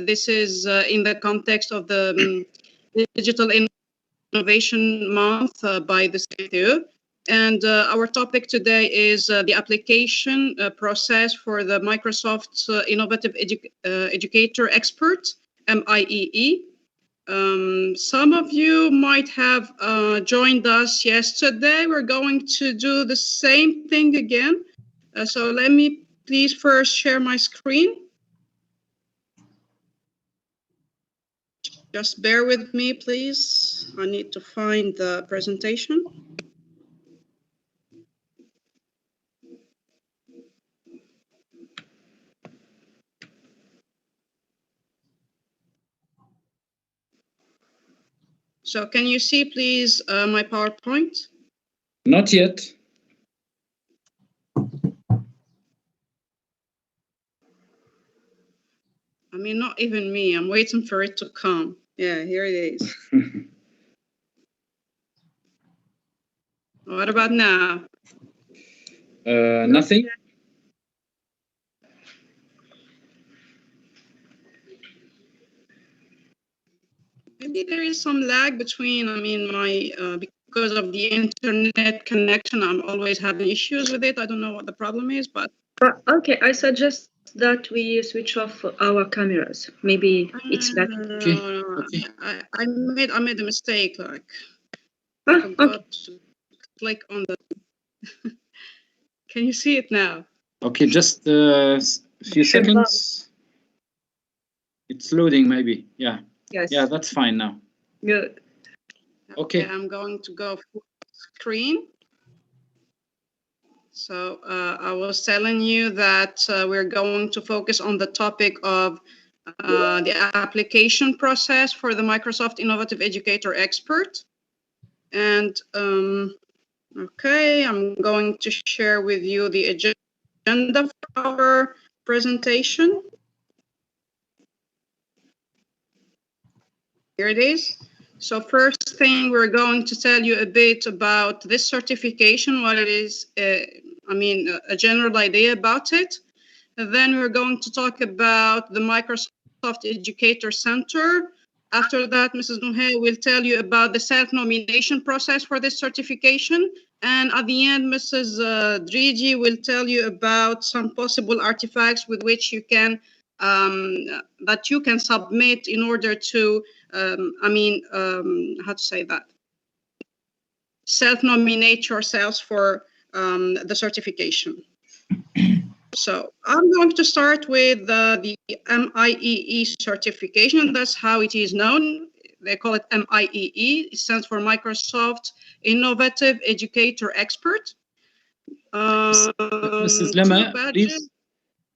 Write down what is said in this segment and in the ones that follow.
this is in the context of the Digital Innovation Month by the CTU. And our topic today is the application process for the Microsoft Innovative Educator Expert, MIEE. Some of you might have joined us yesterday. We're going to do the same thing again. So let me please first share my screen. Just bear with me, please. I need to find the presentation. So can you see, please, my PowerPoint? Not yet. I mean, not even me. I'm waiting for it to come. Yeah, here it is. What about now? Nothing. Maybe there is some lag between, I mean, my, because of the internet connection, I'm always having issues with it. I don't know what the problem is, but. Okay, I suggest that we switch off our cameras. Maybe it's better. Okay. No, I made a mistake, like. I forgot to click on the. Can you see it now? Okay, just a few seconds. It's loading, maybe. Yeah. Yes. Yeah, that's fine now. Good. Okay. I'm going to go full screen. So I was telling you that we're going to focus on the topic of the application process for the Microsoft Innovative Educator Expert. And okay, I'm going to share with you the agenda for our presentation. Here it is. So first thing, we're going to tell you a bit about this certification, what it is, I mean, a general idea about it. And then we're going to talk about the Microsoft Educator Center. After that, Mrs. Nuhe will tell you about the self-nomination process for this certification. And at the end, Mrs. Driji will tell you about some possible artifacts with which you can, that you can submit in order to, how to say that? Self-nominate yourselves for the certification. So I'm going to start with the MIEE certification. That's how it is known. They call it MIEE. It stands for Microsoft Innovative Educator Expert. Mrs. Lema, please.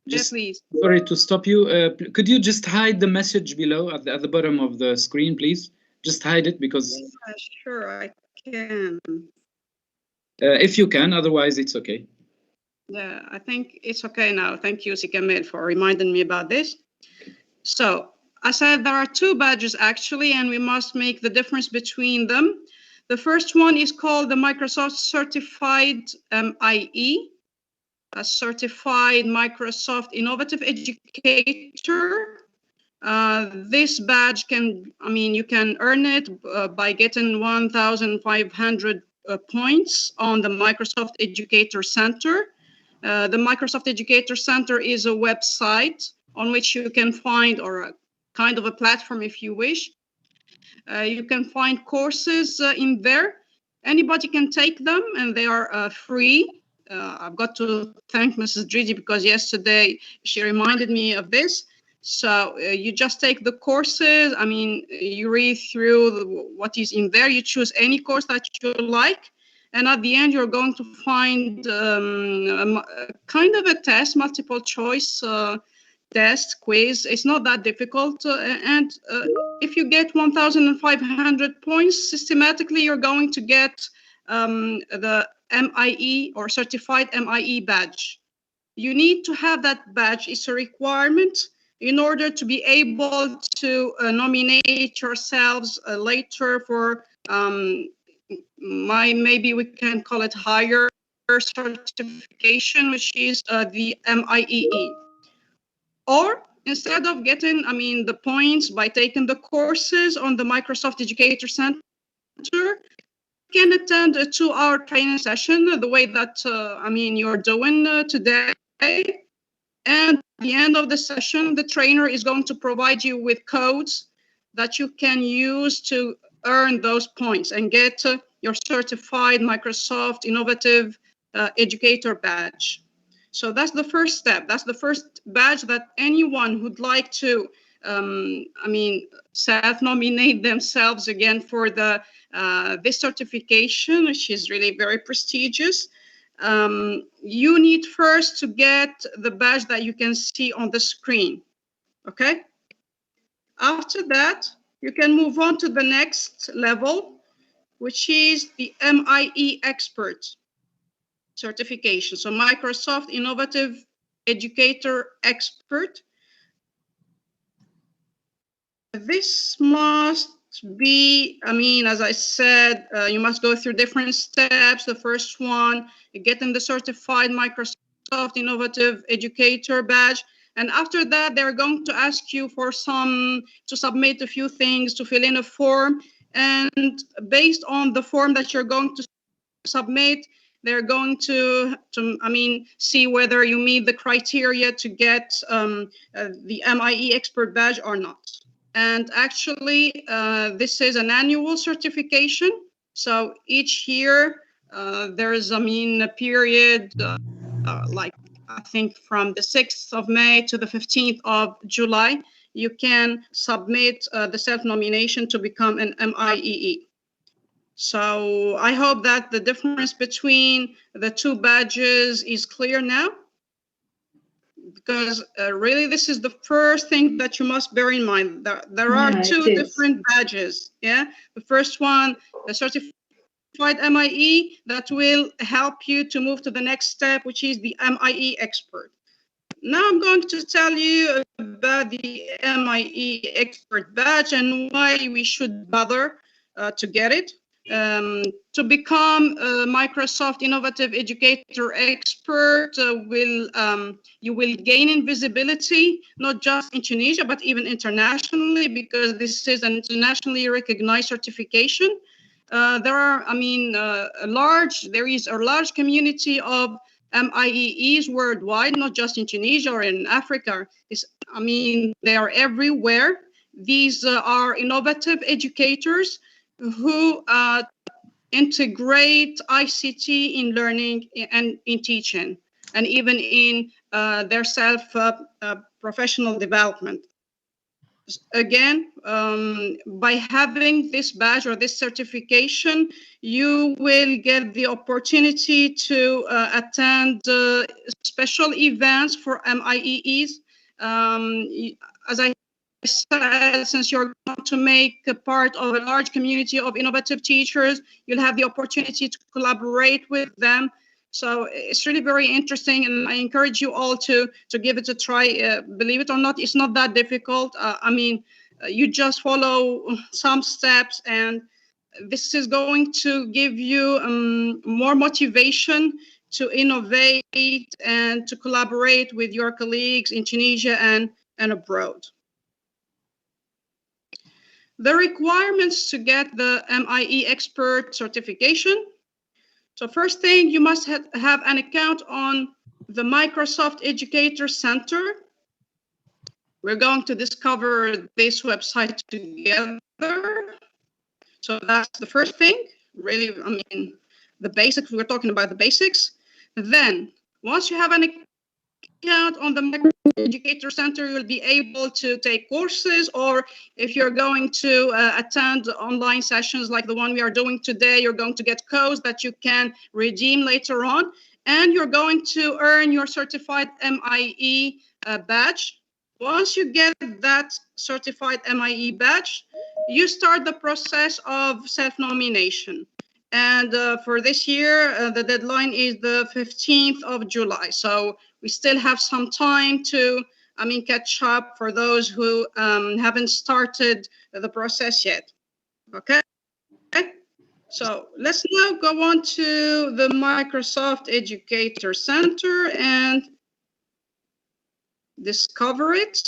Yes, please. Sorry to stop you. Could you just hide the message below at the bottom of the screen, please? Just hide it because. Yeah, sure, I can. If you can, otherwise it's okay. Yeah, I think it's okay now. Thank you, Sikamel, for reminding me about this. So I said there are two badges actually, and we must make the difference between them. The first one is called the Microsoft Certified MIE, a Certified Microsoft Innovative Educator. This badge can, you can earn it by getting 1,500 points on the Microsoft Educator Center. The Microsoft Educator Center is a website on which you can find, or a kind of a platform if you wish. You can find courses in there. Anybody can take them and they are free. I've got to thank Mrs. Dridi because yesterday she reminded me of this. So you just take the courses. You read through what is in there. You choose any course that you like. And at the end, you're going to find kind of a test, multiple choice test, quiz. It's not that difficult. If you get 1,500 points, systematically, you're going to get the MIE or certified MIE badge. You need to have that badge. It's a requirement in order to be able to nominate yourselves later for maybe we can call it higher certification, which is the MIEE. Or instead of getting, the points by taking the courses on the Microsoft Educator Center, you can attend a 2-hour training session the way that, you're doing today. And at the end of the session, the trainer is going to provide you with codes that you can use to earn those points and get your certified Microsoft Innovative Educator badge. So that's the first step. That's the first badge that anyone who'd like to, self-nominate themselves again for the this certification, which is really very prestigious. You need first to get the badge that you can see on the screen, okay? After that, you can move on to the next level, which is the MIE Expert certification. So Microsoft Innovative Educator Expert. This must be, as I said, you must go through different steps. The first one, getting the certified Microsoft Innovative Educator badge. And after that, they're going to ask you for to submit a few things, to fill in a form. And based on the form that you're going to submit, they're going to see whether you meet the criteria to get the MIE Expert badge or not. And actually, this is an annual certification. So each year, there's, a period, like I think from the 6th of May to the 15th of July, you can submit the self-nomination to become an MIEE. So I hope that the difference between the two badges is clear now, because really this is the first thing that you must bear in mind. There are two different badges. Yeah, the first one, the certified MIE, that will help you to move to the next step, which is the MIE Expert. Now I'm going to tell you about the MIE Expert badge and why we should bother to get it. To become a Microsoft Innovative Educator Expert, you will gain in visibility, not just in Tunisia, but even internationally, because this is an internationally recognized certification. There is a large community of MIEEs worldwide, not just in Tunisia or in Africa. They are everywhere. These are innovative educators who integrate ICT in learning and in teaching, and even in their professional development. Again, by having this badge or this certification, you will get the opportunity to attend special events for MIEEs. As I said, since you're going to make a part of a large community of innovative teachers, you'll have the opportunity to collaborate with them. So it's really very interesting, and I encourage you all to give it a try. Believe it or not, it's not that difficult. You just follow some steps, and this is going to give you more motivation to innovate and to collaborate with your colleagues in Tunisia and abroad. The requirements to get the MIE Expert certification. So first thing, you must have an account on the Microsoft Educator Center. We're going to discover this website together. So that's the first thing. Really, the basics, we're talking about the basics. Then, once you have an account on the Microsoft Educator Center, you'll be able to take courses, or if you're going to attend online sessions like the one we are doing today, you're going to get codes that you can redeem later on, and you're going to earn your certified MIE badge. Once you get that certified MIE badge, you start the process of self-nomination. And for this year, the deadline is the 15th of July. So we still have some time to, catch up for those who haven't started the process yet. Okay. So let's now go on to the Microsoft Educator Center and discover it.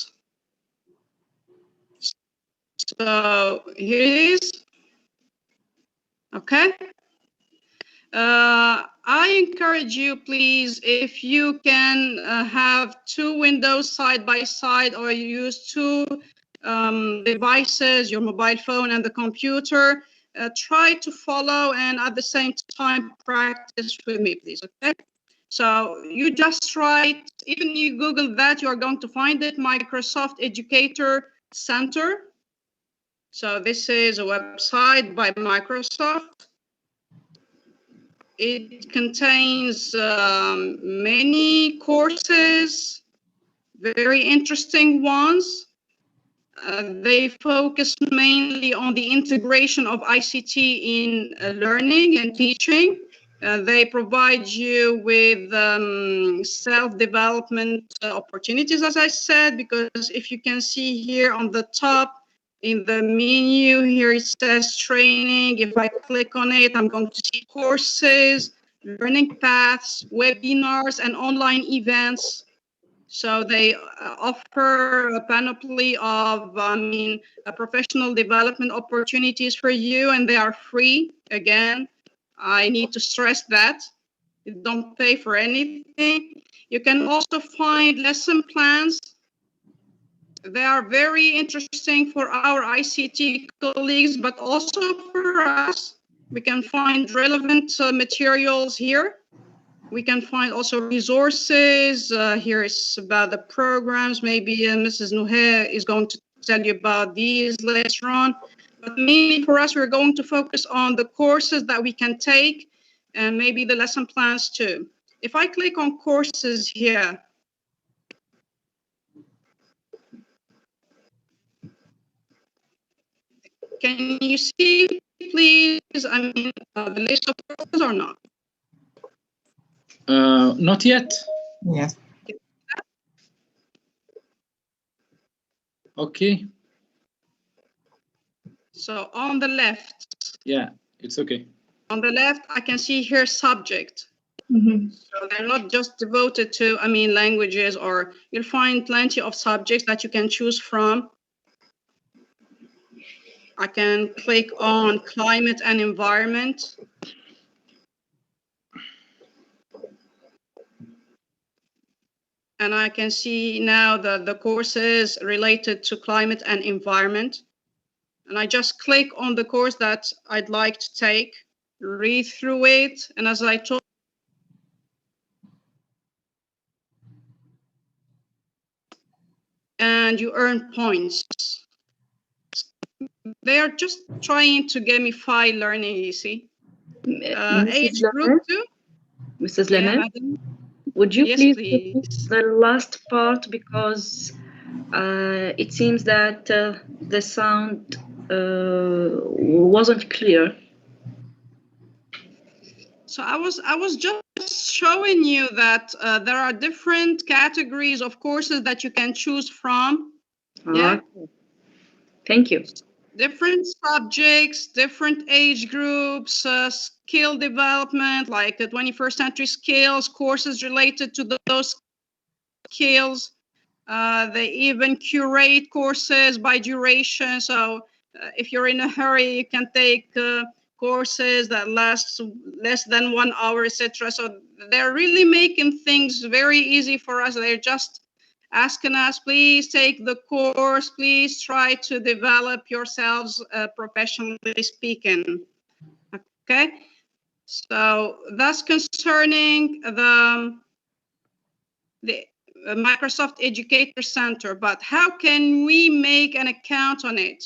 So here it is. Okay. I encourage you, please, if you can have two windows side by side, or you use two devices, your mobile phone and the computer, try to follow and at the same time practice with me, please, okay? So you just write, even you Google that, you are going to find it, Microsoft Educator Center. So this is a website by Microsoft. It contains many courses, very interesting ones. They focus mainly on the integration of ICT in learning and teaching. They provide you with self-development opportunities, as I said, because if you can see here on the top, in the menu here, it says training. If I click on it, I'm going to see courses, learning paths, webinars, and online events. So they offer a panoply of, professional development opportunities for you, and they are free. Again, I need to stress that. You don't pay for anything. You can also find lesson plans. They are very interesting for our ICT colleagues, but also for us. We can find relevant materials here. We can find also resources. Here is about the programs. Maybe Mrs. Nouher is going to tell you about these later on. But mainly for us, we're going to focus on the courses that we can take and maybe the lesson plans too. If I click on courses here, can you see, please, the list of courses or not? Not yet. Yes. Okay. So on the left. Yeah, it's okay. On the left, I can see here subject. Mm-hmm. So they're not just devoted to, languages, or you'll find plenty of subjects that you can choose from. I can click on climate and environment. And I can see now the courses related to climate and environment. And I just click on the course that I'd like to take, read through it. And as I told, and you earn points. They are just trying to gamify learning, you see. Age group too. Mrs. Lemon, madam. would you Yes, please please. repeat the last part, because it seems that the sound wasn't clear. So I was just showing you that there are different categories of courses that you can choose from. Yeah. Thank you. Different subjects, different age groups, skill development, like the 21st century skills, courses related to those skills. They even curate courses by duration. So if you're in a hurry, you can take courses that last less than 1 hour, etc. So they're really making things very easy for us. They're just asking us, please take the course, please try to develop yourselves professionally speaking. Okay, so that's concerning the Microsoft Educator Center, but how can we make an account on it?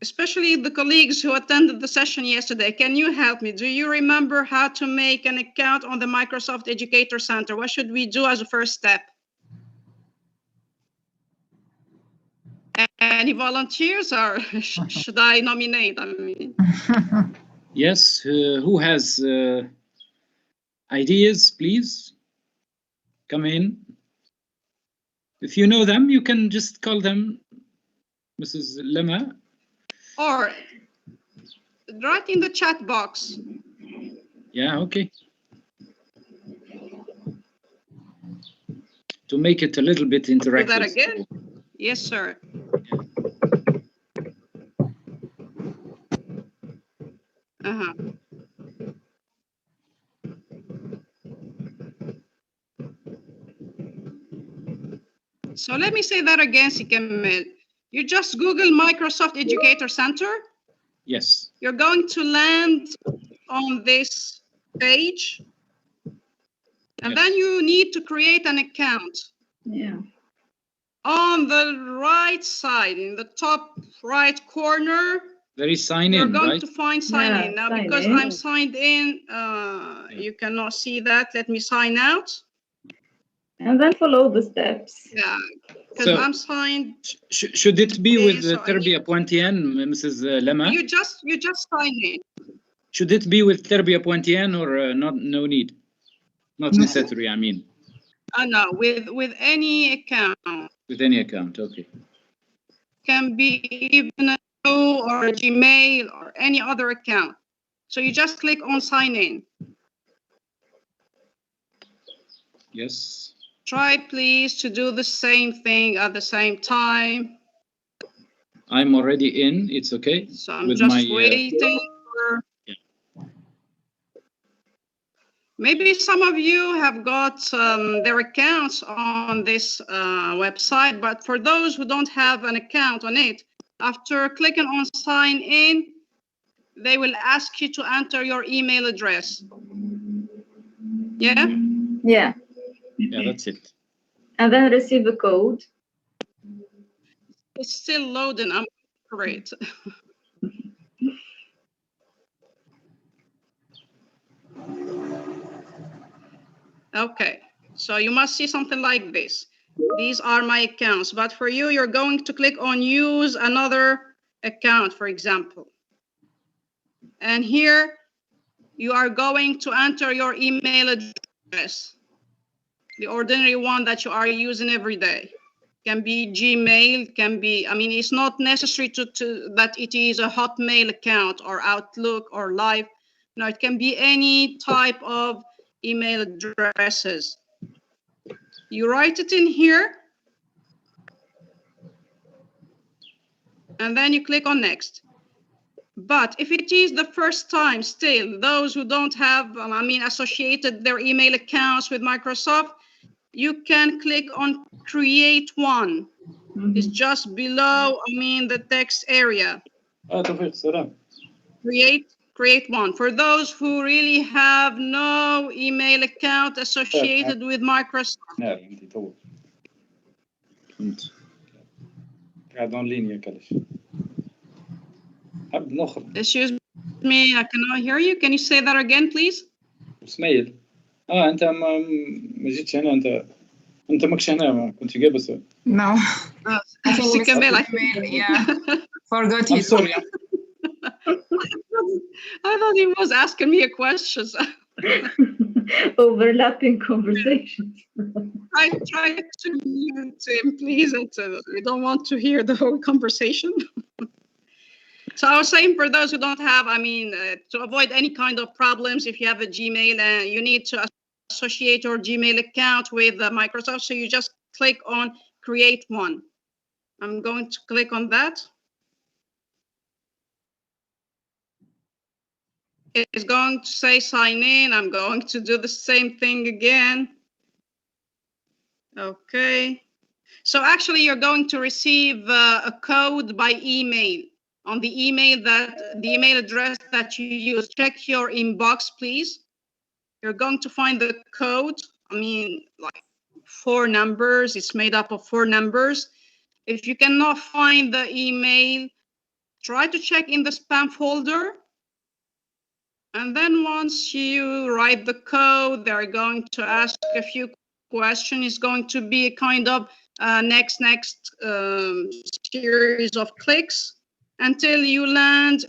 Especially the colleagues who attended the session yesterday, can you help me? Do you remember how to make an account on the Microsoft Educator Center? What should we do as a first step? Any volunteers, or should I nominate? Yes, who has ideas, please come in. If you know them, you can just call them, Mrs. Lema. Or write in the chat box. Yeah, okay. To make it a little bit interactive. Do that again? Yes, sir. Uh-huh. So let me say that again, Sikamel. You just Google Microsoft Educator Center. Yes. You're going to land on this page. And Yes. then you need to create an account. Yeah. On the right side, in the top right corner, There is sign you're in, going right? to find sign Yeah, in. Now, sign because in. I'm signed in, you cannot see that. Let me sign out. And then follow the steps. Yeah, because So I'm signed. should it be with So I Tarbiyah Pointien, Mrs. Lema? You just sign in. Should it be with Tarbiyah Pointien or not? No need. Not necessary, I mean. No, with any account. With any account, okay. Can be even a Yahoo or a Gmail or any other account. So you just click on sign in. Yes. Try please to do the same thing at the same time. I'm already in. It's okay. So I'm with just my, waiting for. Yeah. Maybe some of you have got their accounts on this website, but for those who don't have an account on it, after clicking on sign in, they will ask you to enter your email address. Yeah? Yeah. Yeah, that's it. And then receive a code. It's still loading. I'm great. Okay, so you must see something like this. These are my accounts, but for you, you're going to click on use another account, for example. And here you are going to enter your email address, the ordinary one that you are using every day. Can be Gmail, can be, I mean, it's not necessary that it is a Hotmail account or Outlook or Live. No, it can be any type of email addresses. You write it in here, and then you click on next. But if it is the first time still, those who don't have, associated their email accounts with Microsoft, you can click on create one. It's just below, the text area. Create one. For those who really have no email account associated with Microsoft. Excuse me, I cannot hear you. Can you say that again, please? اسماعيل انت ما جيتش هنا انت ماكش هنا ما كنت جابس. No. I think Sikamel, yeah, forgot I'm his sorry. I thought he was asking me a question. Overlapping conversations. I try to mute him, please. We don't want to hear the whole conversation. So I was saying for those who don't have, to avoid any kind of problems, if you have a Gmail, you need to associate your Gmail account with Microsoft. So you just click on create one. I'm going to click on that. It's going to say sign in. I'm going to do the same thing again. Okay. So actually, you're going to receive a code by email on the email address that you use. Check your inbox, please. You're going to find the code. Like 4 numbers. It's made up of 4 numbers. If you cannot find the email, try to check in the spam folder. And then once you write the code, they're going to ask a few questions. It's going to be a kind of next series of clicks until you land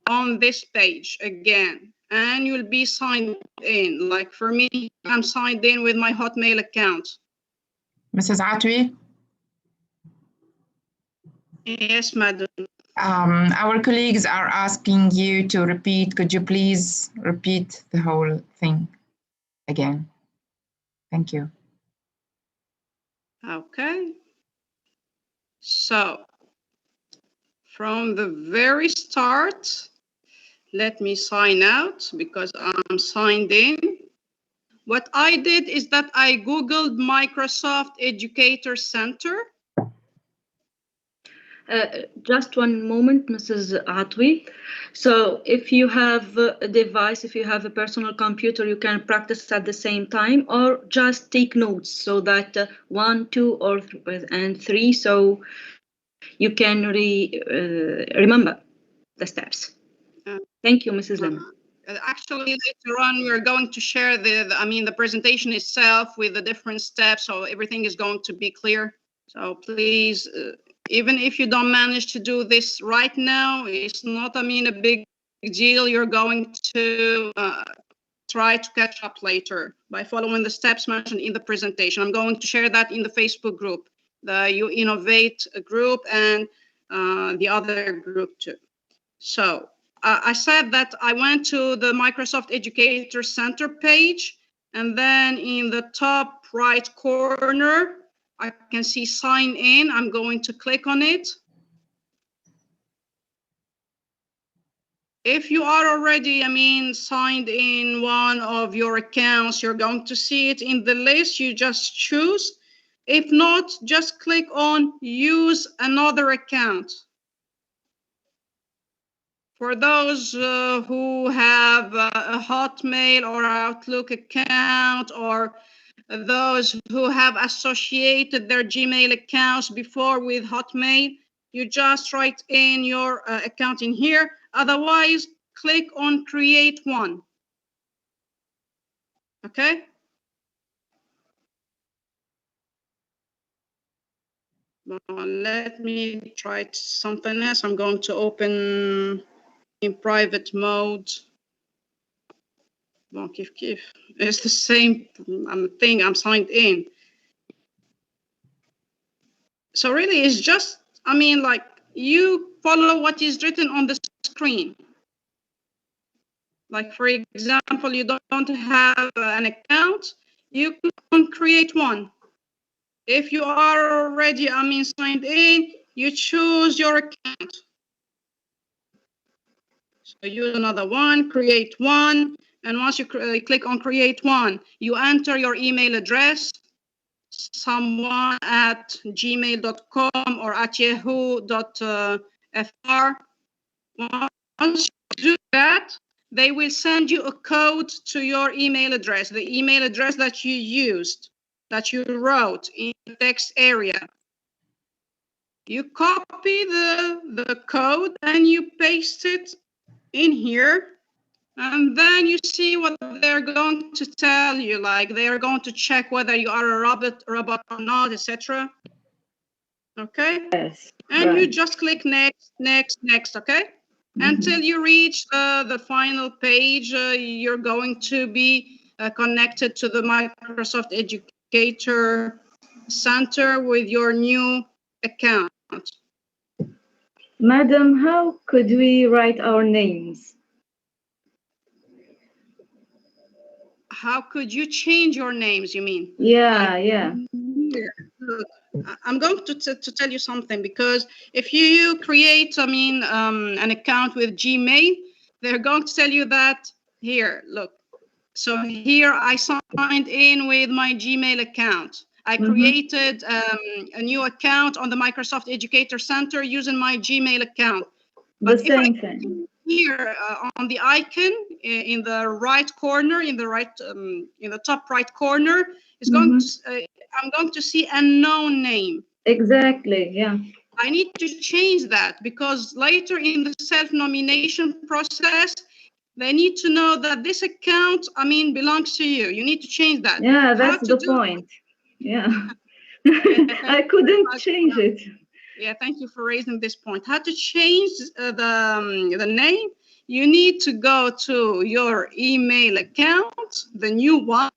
on this page again. And you'll be signed in. Like for me, I'm signed in with my Hotmail account. Mrs. Atwi? Yes, madam. Our colleagues are asking you to repeat. Could you please repeat the whole thing again? Thank you. Okay. So from the very start, let me sign out because I'm signed in. What I did is that I Googled Microsoft Educator Center. Just one moment, Mrs. Atwi. So if you have a device, if you have a personal computer, you can practice at the same time, or just take notes so that 1, 2, or and 3, so you can remember the steps. Thank you, Mrs. Lemon. Actually, later on, we're going to share the presentation itself with the different steps, so everything is going to be clear. So please, even if you don't manage to do this right now, it's not, a big deal. You're going to try to catch up later by following the steps mentioned in the presentation. I'm going to share that in the Facebook group, the U-innovate group, and the other group too. So I said that I went to the Microsoft Educator Center page, and then in the top right corner, I can see sign in. I'm going to click on it. If you are already, signed in one of your accounts, you're going to see it in the list. You just choose. If not, just click on use another account. For those who have a Hotmail or Outlook account, or those who have associated their Gmail accounts before with Hotmail, you just write in your account in here. Otherwise, click on create one. Okay? Well, let me try something else. I'm going to open in private mode. Well, it's the same thing. I'm signed in. So really, it's just, like, you follow what is written on the screen. Like, for example, you don't have an account, you can create one. If you are already, signed in, you choose your account. So use another one, create one, and once you click on create one, you enter your email address, someone@gmail.com or at yahoo.fr. Once you do that, they will send you a code to your email address, the email address that you used, that you wrote in the text area. You copy the code and you paste it in here. And then you see what they're going to tell you, like they are going to check whether you are a robot or not, etc. Okay? Yes. And right. you just click next, next, next, okay? Until you reach the final page, you're going to be connected to the Microsoft Educator Center with your new account. Madam, how could we write our names? How could you change your names, you mean? Yeah, yeah. Here, look, I'm going to tell you something, because if you create, an account with Gmail, they're going to tell you that here, look. So here I signed in with my Gmail account. I created a new account on the Microsoft Educator Center using my Gmail account. But The same thing. Here on the icon in the right corner, in the top right corner, is going to, I'm going to see unknown name. Exactly, yeah. I need to change that, because later in the self-nomination process, they need to know that this account, belongs to you. You need to change that. Yeah, that's the point. Yeah. I couldn't change it. Yeah, thank you for raising this point. How to change the name? You need to go to your email account, the new one,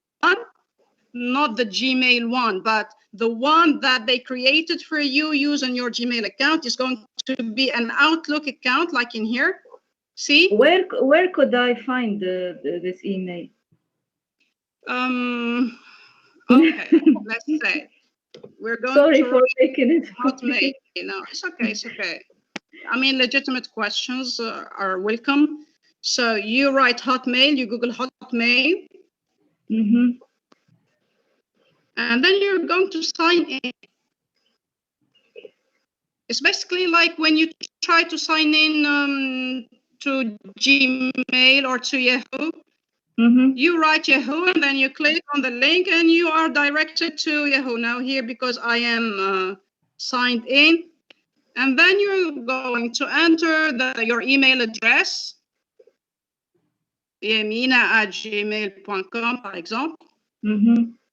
not the Gmail one, but the one that they created for you using your Gmail account is going to be an Outlook account, like in here. See? Where could I find this email? Okay, let's say We're going Sorry to for making it Hotmail. No, it's okay. It's okay. I mean, legitimate questions are welcome. So you write Hotmail, you Google Hotmail, and then you're going to sign in. It's basically like when you try to sign in to Gmail or to Yahoo. You write Yahoo and then you click on the link and you are directed to Yahoo. Now here, because I am signed in, and then you're going to enter your email address, yamina@gmail.com, for example.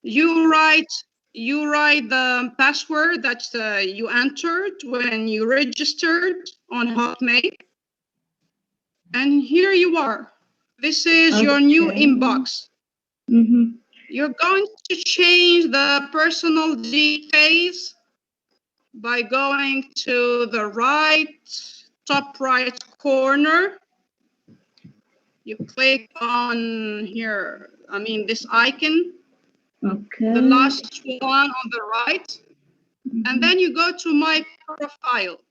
You write the password that you entered when you registered on Hotmail, and here you are. This is your new inbox. You're going to change the personal details by going to the top right corner. You click on here, I mean, this icon. Okay. The last one on the right. And then you go to my profile.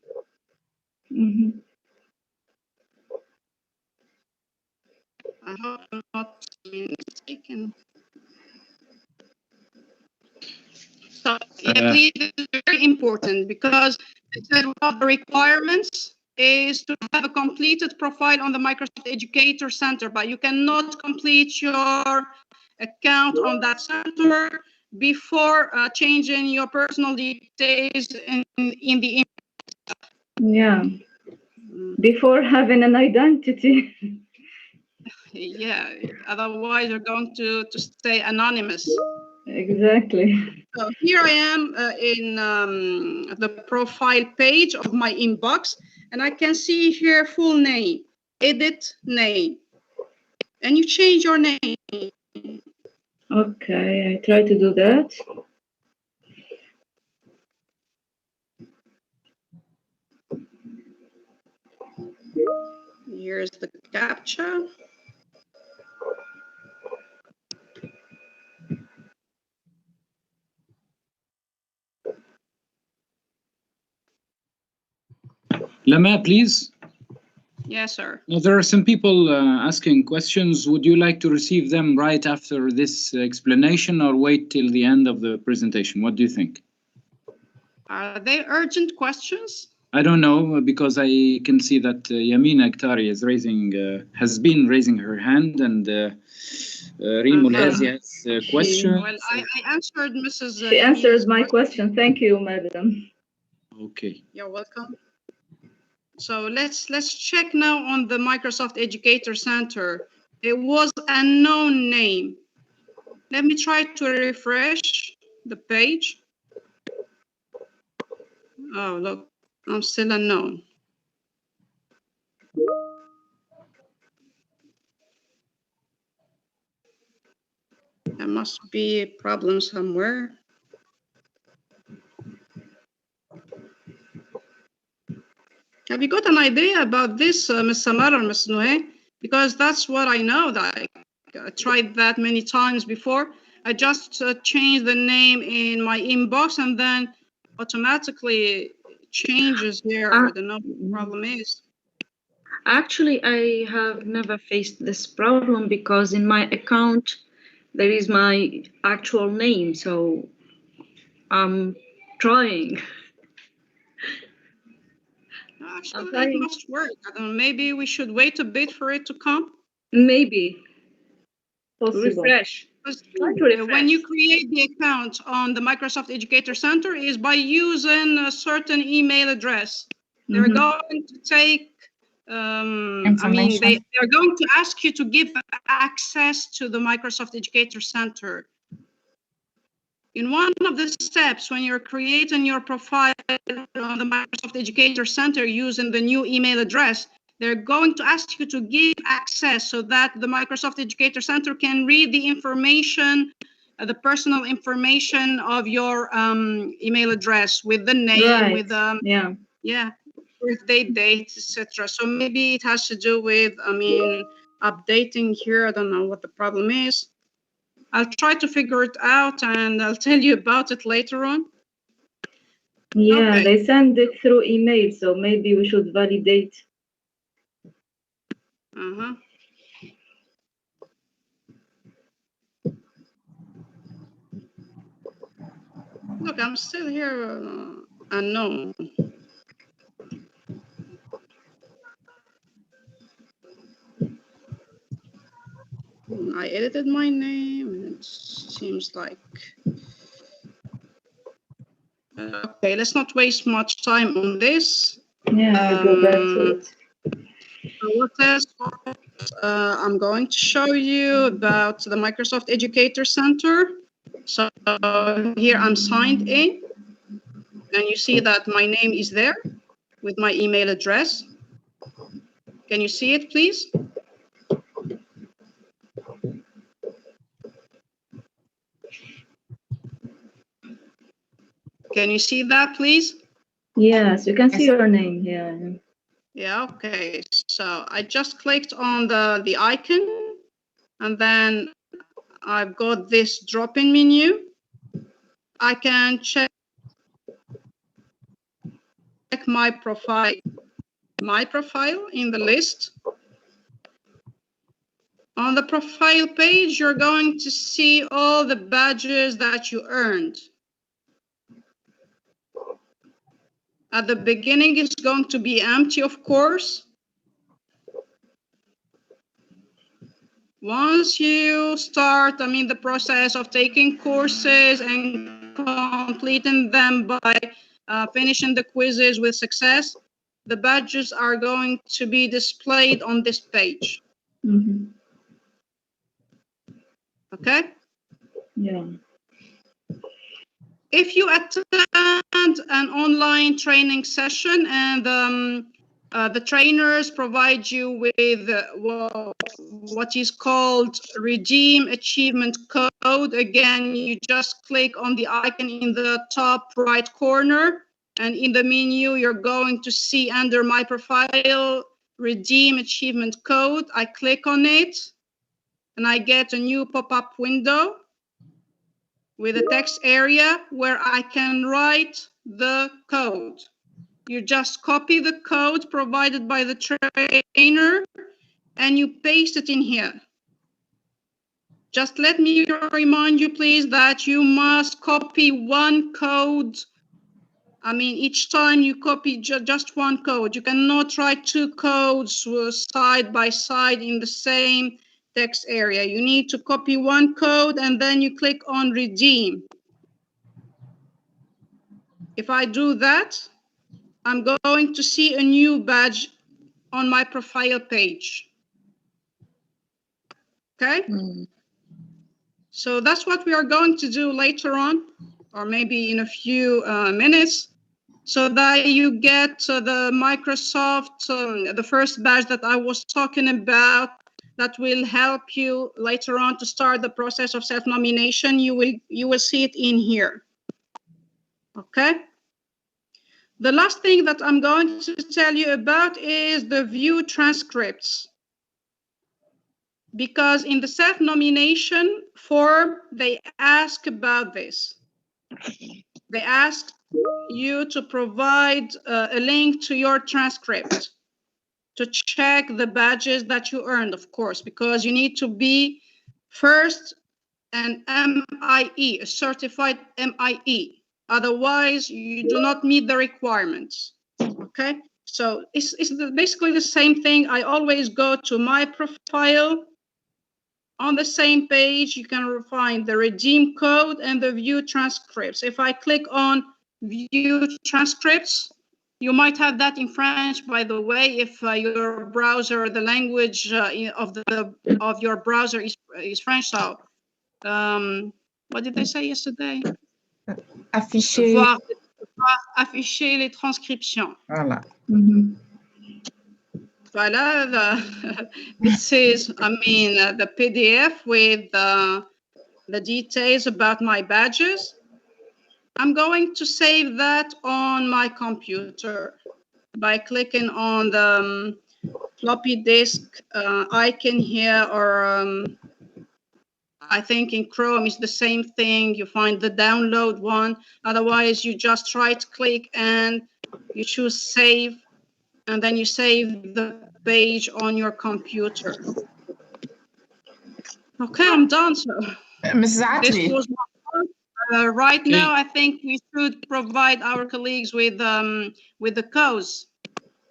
I hope I'm not mistaken. So, yeah, please, this is very important because one of the requirements is to have a completed profile on the Microsoft Educator Center, but you cannot complete your account on that center before changing your personal details in the. Yeah. Before having an identity. Yeah, otherwise you're going to stay anonymous. Exactly. So here I am in the profile page of my inbox, and I can see here full name, edit name, and you change your name. Okay, I try to do that. Here's the captcha. Lama, please. Yes, sir. Now, there are some people asking questions. Would you like to receive them right after this explanation or wait till the end of the presentation? What do you think? Are they urgent questions? I don't know, because I can see that Yamina Akhtari is has been raising her hand, and Reem Mulhazi has a question. Well, I answered Mrs. She answered my question. Thank you, madam. Okay. You're welcome. So let's check now on the Microsoft Educator Center. It was a known name. Let me try to refresh the page. Oh, look, I'm still unknown. There must be a problem somewhere. Have you got an idea about this, Ms. Samar or Ms. Noé? Because that's what I know, that I tried that many times before. I just changed the name in my inbox and then automatically changes here. I don't know what the problem is. Actually, I have never faced this problem because in my account, there is my actual name. So I'm trying. Actually, it must work. I don't know, maybe we should wait a bit for it to come. Maybe. Possible. Refresh. When you create the account on the Microsoft Educator Center is by using a certain email address. They're going to take, I mean, they are going to ask you to give access to the Microsoft Educator Center. In one of the steps, when you're creating your profile on the Microsoft Educator Center using the new email address, they're going to ask you to give access so that the Microsoft Educator Center can read the information, the personal information of your email address with the name, with birthday date, etc. So maybe it has to do with, I mean, updating here. I don't know what the problem is. I'll try to figure it out and I'll tell you about it later on. Yeah, Okay. they send it through email, so maybe we should validate. Uh-huh. Look, I'm still here, unknown. I edited my name, and it seems like... Okay, let's not waste much time on this. Yeah, I'll go back to it. What else? I'm going to show you about the Microsoft Educator Center. So here I'm signed in, and you see that my name is there with my email address. Can you see it, please? Can you see that, please? Yes, you can see your name here. Yeah, okay. So I just clicked on the icon, and then I've got this drop-in menu. I can check my profile in the list. On the profile page, you're going to see all the badges that you earned. At the beginning, it's going to be empty, of course. Once you start, the process of taking courses and completing them by finishing the quizzes with success, the badges are going to be displayed on this page. Mm-hmm. Okay? Yeah. If you attend an online training session and the trainers provide you with what is called Redeem Achievement Code, again, you just click on the icon in the top right corner, and in the menu, you're going to see under My Profile, Redeem Achievement Code. I click on it, and I get a new pop-up window with a text area where I can write the code. You just copy the code provided by the trainer and you paste it in here. Just let me remind you, please, that you must copy one code. Each time you copy just one code. You cannot write two codes side by side in the same text area. You need to copy one code and then you click on redeem. If I do that, I'm going to see a new badge on my profile page. Okay? So that's what we are going to do later on, or maybe in a few minutes, so that you get the Microsoft, the first badge that I was talking about, that will help you later on to start the process of self-nomination. You will see it in here. Okay? The last thing that I'm going to tell you about is the view transcripts. Because in the self-nomination form, they ask about this. They ask you to provide a link to your transcript to check the badges that you earned, of course, because you need to be first an MIE, a certified MIE. Otherwise, you do not meet the requirements, okay? So it's basically the same thing. I always go to my profile. On the same page, you can find the redeem code and the view transcripts. If I click on view transcripts, you might have that in French, by the way, if your browser, the language of your browser is French. So, what did they say yesterday? Afficher. Afficher les transcriptions. Voilà. Mm-hmm. Voila, this is, the PDF with the details about my badges. I'm going to save that on my computer by clicking on the floppy disk icon here, or I think in Chrome it's the same thing. You find the download one. Otherwise, you just right click and you choose save, and then you save the page on your computer. Okay, I'm done. So Mrs. this Atwi, was my part. Right now, I think we should provide our colleagues with the codes.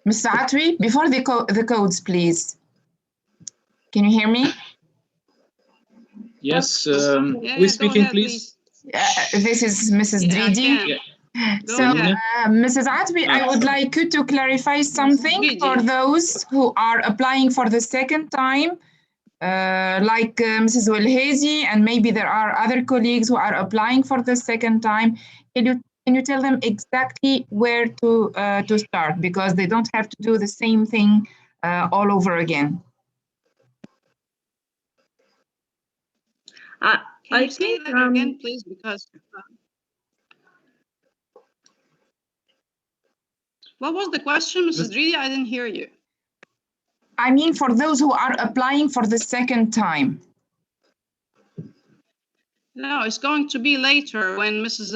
Mrs. Atwi, before the codes, please. Can you hear me? Yes, Yeah, who is go speaking, ahead, please? This is Mrs. Yeah, I Dridi. can. Go So, ahead. Mrs. Atwi, I would like you to clarify something Dridi. for those who are applying for the second time, like Mrs. Welhazy, and maybe there are other colleagues who are applying for the second time. Can you tell them exactly where to start, because they don't have to do the same thing all over again? Can I you say think that again, please? Because what was the question, Mrs. Dridi? I didn't hear you. I mean, for those who are applying for the second time. No, it's going to be later when Mrs.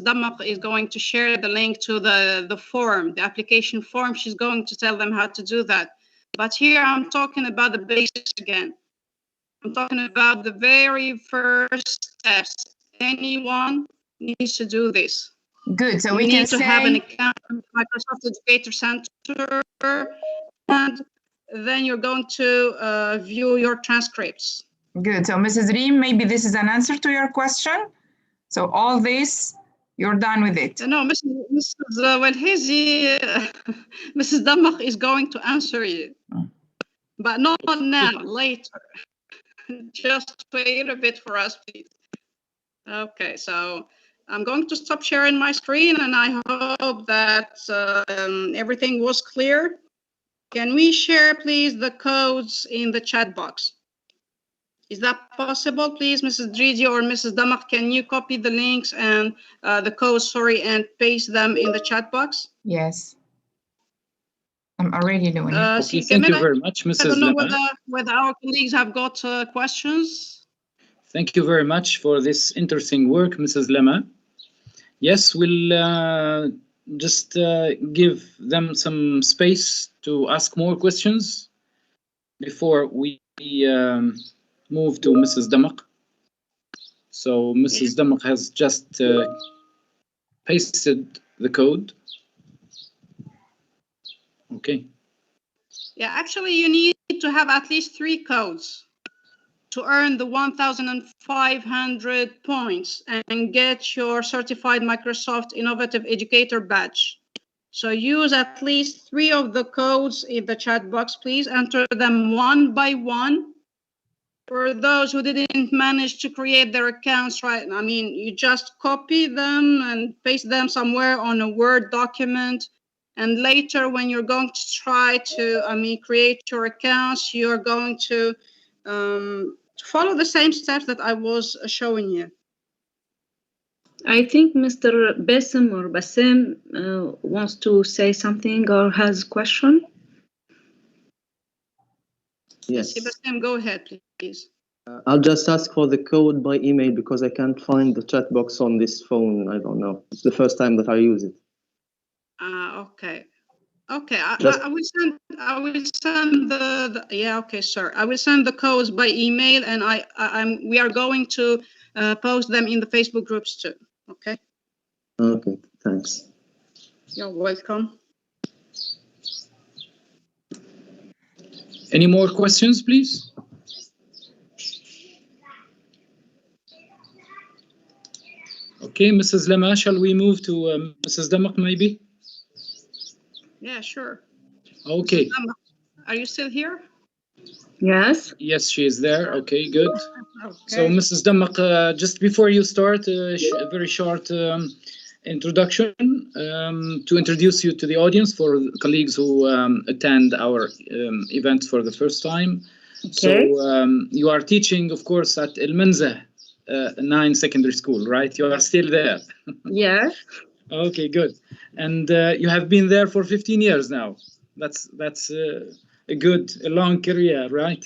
Damaq is going to share the link to the form, the application form. She's going to tell them how to do that. But here I'm talking about the basics again. I'm talking about the very first steps. Anyone needs to do this. Good. So you we need can to say, have an account in Microsoft Educator Center, and then you're going to view your transcripts. Good. So Mrs. Reem, maybe this is an answer to your question. So all this, you're done with it. No, Mrs. Welhazy, Mrs. Damaq is going to answer you, but not now, later. Just wait a bit for us, please. Okay, so I'm going to stop sharing my screen, and I hope that everything was clear. Can we share, please, the codes in the chat box? Is that possible, please, Mrs. Dridi or Mrs. Damaq? Can you copy the links and the codes, sorry, and paste them in the chat box? Yes. I'm already doing it. Okay, thank you very much, I Mrs. don't know Lema. whether our colleagues have got questions. Thank you very much for this interesting work, Mrs. Lema. Yes, we'll just give them some space to ask more questions before we move to Mrs. Damaq. So Mrs. Damaq has just pasted the code. Okay. Yeah, actually, you need to have at least 3 codes to earn the 1,500 points and get your certified Microsoft Innovative Educator badge. So use at least 3 of the codes in the chat box, please. Enter them one by one. For those who didn't manage to create their accounts, right? I mean, you just copy them and paste them somewhere on a Word document. And later, when you're going to try to, create your accounts, you're going to follow the same steps that I was showing you. I think Mr. Bassem or Bassem wants to say something or has a question. Yes. Bassem, go ahead, please. I'll just ask for the code by email because I can't find the chat box on this phone. I don't know. It's the first time that I use it. Okay. Okay, I will send the yeah, okay, sir. I will send the codes by email, and we are going to post them in the Facebook groups too. Okay. Okay, thanks. You're welcome. Any more questions, please? Okay, Mrs. Lema, shall we move to Mrs. Damaq maybe? Yeah, sure. Okay. Are you still here? Yes. Yes, she is there. Okay, good. Okay. So, Mrs. Damaq, just before you start, a very short introduction to introduce you to the audience for colleagues who attend our event for the first time. Okay. So, you are teaching, of course, at El Manzah 9 secondary school, right? You are still there. Yes. Okay, good. And you have been there for 15 years now. That's a long career, right?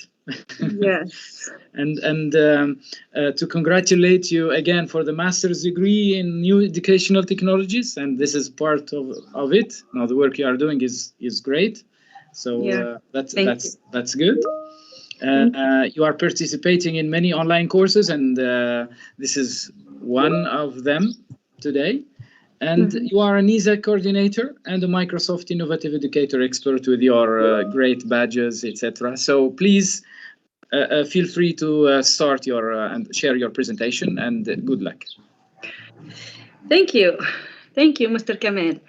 Yes. and to congratulate you again for the master's degree in new educational technologies, and this is part of it. Now the work you are doing is great, so Yeah. that's good. You are participating in many online courses, and this is one of them today. And you are an ESAC coordinator and a Microsoft Innovative Educator expert with your great badges, etc. So please feel free to start your and share your presentation, and good luck. Thank you. Thank you, Mr. Kamal.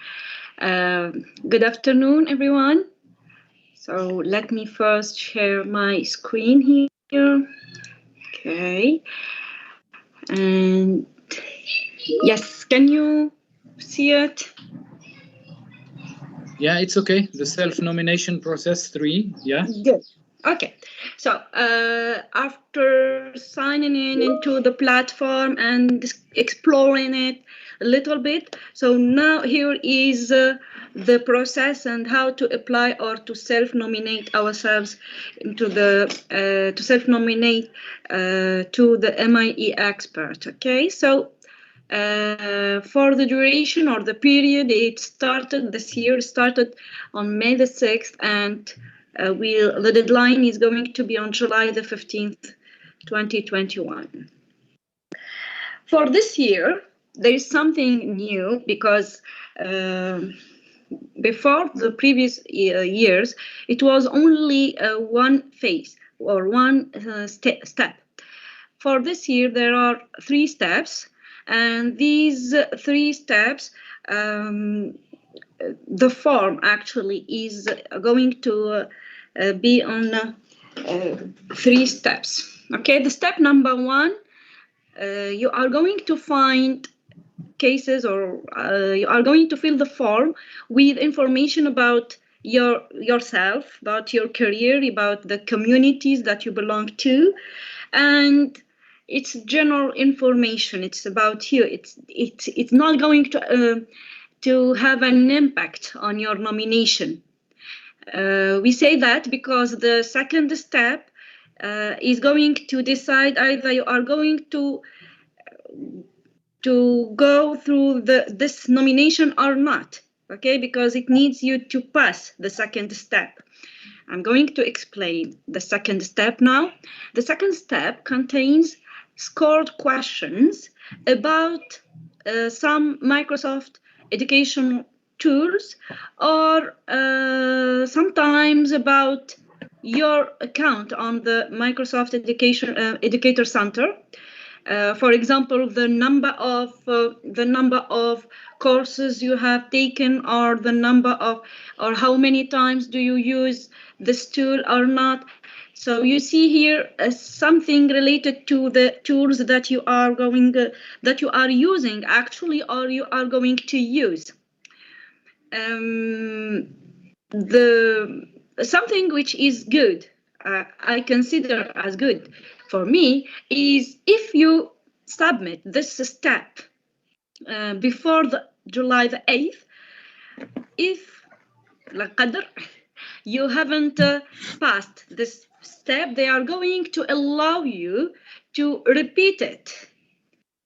Good afternoon, everyone. So let me first share my screen here. Okay. And yes, can you see it? Yeah, it's okay. The self-nomination process 3. Yeah. Good. Okay. So after signing into the platform and exploring it a little bit, so now here is the process and how to apply or to self-nominate ourselves into the to self-nominate to the MIEE expert. Okay. So for the duration or the period, it started this year, started on May the 6th, and the deadline is going to be on July the 15th, 2021. For this year, there is something new because before the previous years, it was only one phase or one step. For this year, there are 3 steps. And these 3 steps, the form actually is going to be on 3 steps. Okay, the step number 1, you are going to find cases or you are going to fill the form with information about yourself, about your career, about the communities that you belong to, and it's general information. It's about you. It's not going to have an impact on your nomination. We say that because the second step is going to decide either you are going to go through this nomination or not. Okay, because it needs you to pass the second step. I'm going to explain the second step now. The second step contains scored questions about some Microsoft education tools, or sometimes about your account on the Microsoft Educator Center. For example, the number of courses you have taken, or the number of, or how many times do you use this tool or not. So you see here something related to the tools that you are using actually, or you are going to use. Something which is good, I consider as good for me, is if you submit this step before July the 8th, if you haven't passed this step, they are going to allow you to repeat it.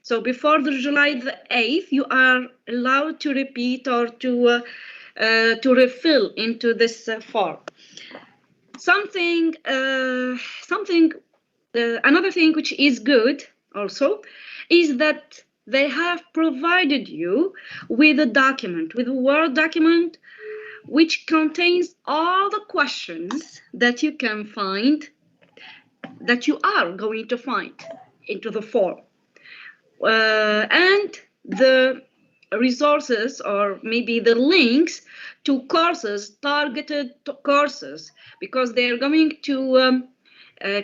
So before the July the 8th, you are allowed to repeat or to refill into this form. Another thing which is good also is that they have provided you with a document, with a Word document, which contains all the questions that you can find, that you are going to find into the form. And the resources, or maybe the links to courses, targeted courses, because they're going to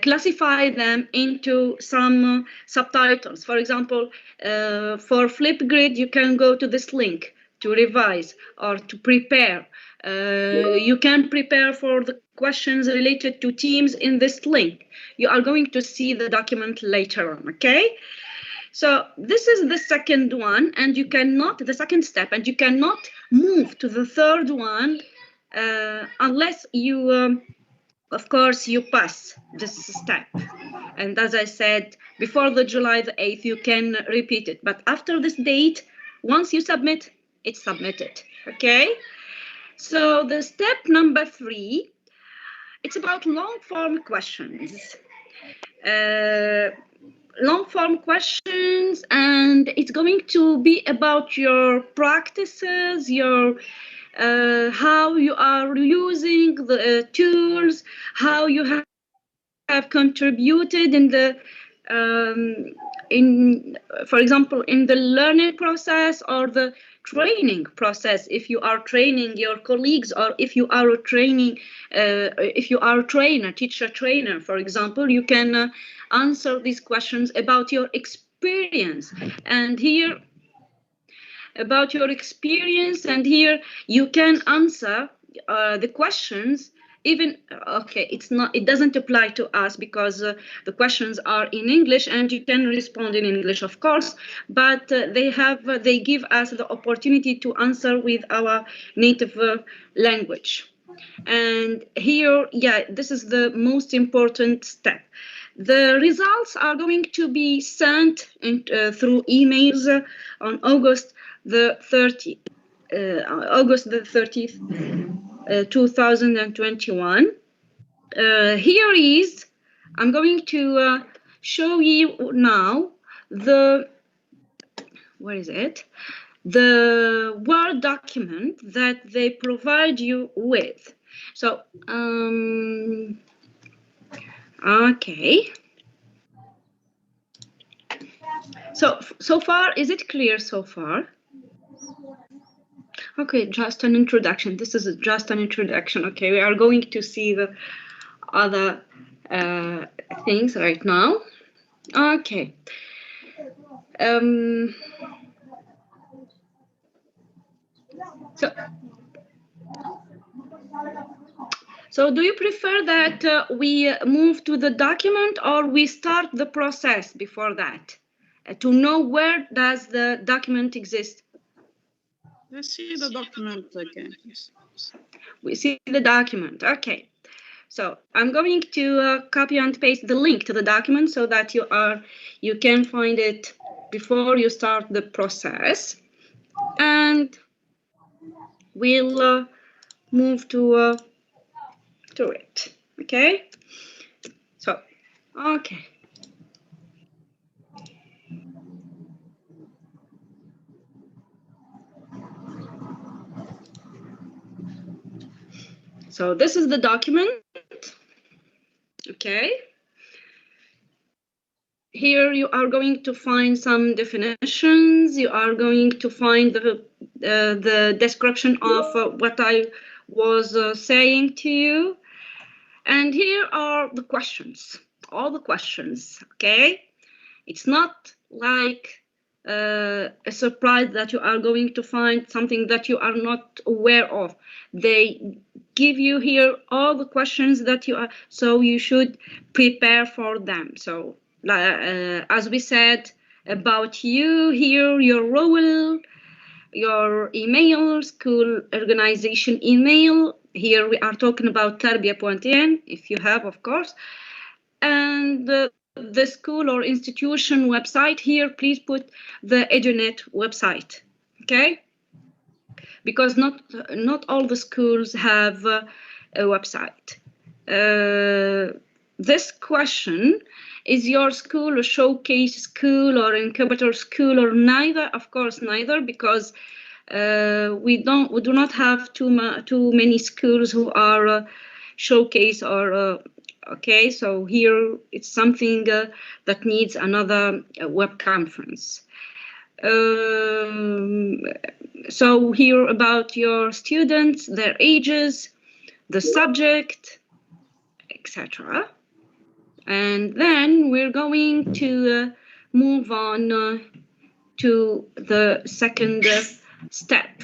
classify them into some subtitles. For example, for Flipgrid, you can go to this link to revise or to prepare. You can prepare for the questions related to Teams in this link. You are going to see the document later on, okay? So this is the second one, and you cannot, the second step, and you cannot move to the third one unless you of course, you pass this step. And as I said, before the July the 8th, you can repeat it. But after this date, once you submit, it's submitted, okay? So the step number 3, it's about long-form questions. Long-form questions, and it's going to be about your practices, your how you are using the tools, how you have contributed in the for example, in the learning process or the training process. If you are training your colleagues, or if you are training, if you are a trainer, teacher trainer, for example, you can answer these questions about your experience. And here, about your experience, and here you can answer the questions. Even okay, it doesn't apply to us because the questions are in English, and you can respond in English, of course, but they give us the opportunity to answer with our native language. And here, yeah, this is the most important step. The results are going to be sent through emails on August the 30th, August the 30th, 2021. Here is, I'm going to show you now the, where is it? The Word document that they provide you with. So, okay. So far, is it clear so far? Okay, just an introduction. This is just an introduction. Okay, we are going to see the other things right now. Okay. So do you prefer that we move to the document, or we start the process before that to know where does the document exist? Let's see the document again. We see the document. Okay. So I'm going to copy and paste the link to the document so that you can find it before you start the process, and we'll move to it. Okay. So okay. So this is the document. Okay. Here you are going to find some definitions. You are going to find the description of what I was saying to you. And here are the questions, all the questions, okay? It's not like a surprise that you are going to find something that you are not aware of. They give you here all the questions that you are, so you should prepare for them. So as we said about you here, your role, your email, school organization email. Here we are talking about Tarbia.in, if you have, of course. And the school or institution website here, please put the EduNet website, okay? Because not all the schools have a website. This question, is your school a showcase school or incubator school, or neither? Of course, neither, because we do not have too many schools who are showcase or okay. So here it's something that needs another web conference. So here about your students, their ages, the subject, etc. And then we're going to move on to the second step.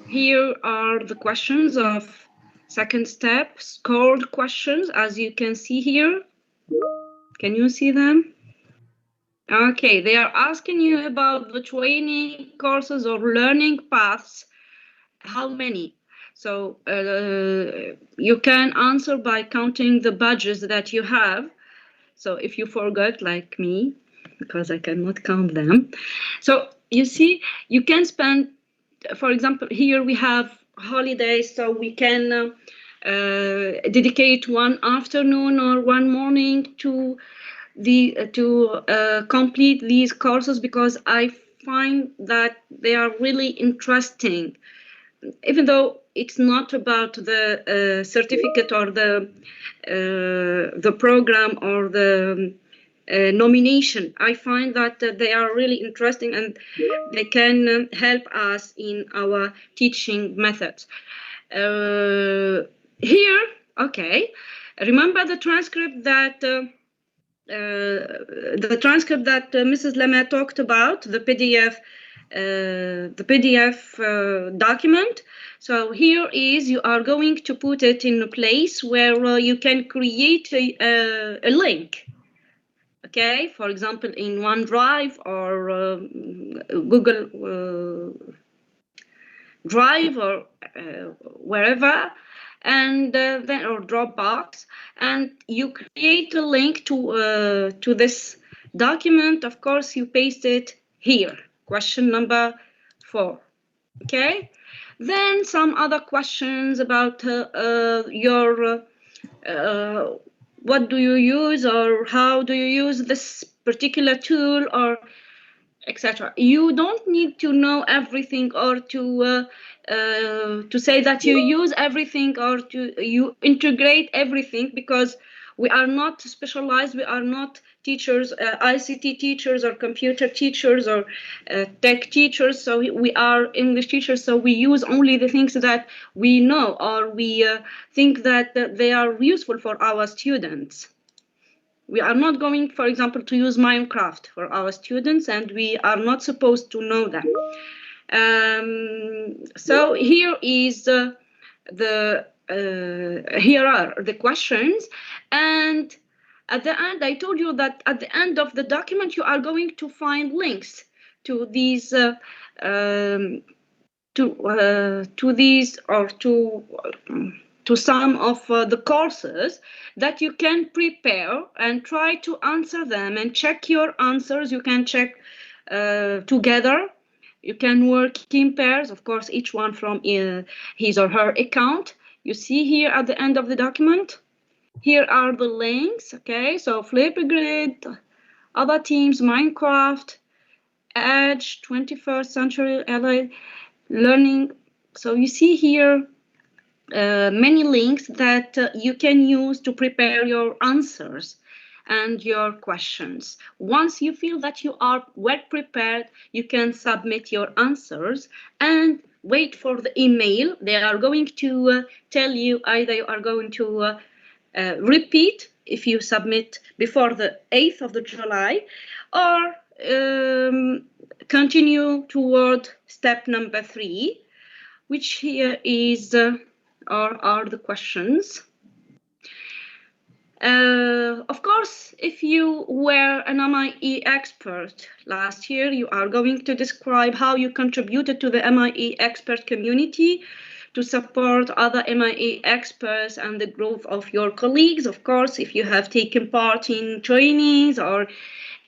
Here are the questions of second step, scored questions, as you can see here. Can you see them? Okay, they are asking you about the training courses or learning paths. How many? So you can answer by counting the badges that you have. So if you forgot, like me, because I cannot count them. So you see, you can spend, for example, here we have holidays, so we can dedicate one afternoon or one morning to complete these courses, because I find that they are really interesting, even though it's not about the certificate or the program or the nomination. I find that they are really interesting and they can help us in our teaching methods. Here, okay, remember the transcript that Mrs. Lema talked about, the PDF document. So here is, you are going to put it in a place where you can create a link. Okay, for example, in OneDrive or Google Drive or wherever, and then or Dropbox, and you create a link to this document. Of course, you paste it here. Question number 4. Okay, then some other questions about your what do you use, or how do you use this particular tool, or etc. You don't need to know everything, or to say that you use everything, or you integrate everything, because we are not specialized. We are not teachers, ICT teachers or computer teachers or tech teachers. So we are English teachers. So we use only the things that we know, or we think that they are useful for our students. We are not going, for example, to use Minecraft for our students, and we are not supposed to know them. So here is here are the questions, and at the end, I told you that at the end of the document, you are going to find links to these to these, or to some of the courses that you can prepare and try to answer them and check your answers. You can check together. You can work in pairs, of course, each one from his or her account. You see here at the end of the document, here are the links. Okay, so Flipgrid, other teams, Minecraft, Edge, 21st Century LA Learning. So you see here many links that you can use to prepare your answers and your questions. Once you feel that you are well prepared, you can submit your answers and wait for the email. They are going to tell you, either you are going to repeat if you submit before the 8th of July, or continue toward step number 3, which here is are the questions. Of course, if you were an MIEE expert last year, you are going to describe how you contributed to the MIEE expert community to support other MIEE experts and the growth of your colleagues. Of course, if you have taken part in trainings or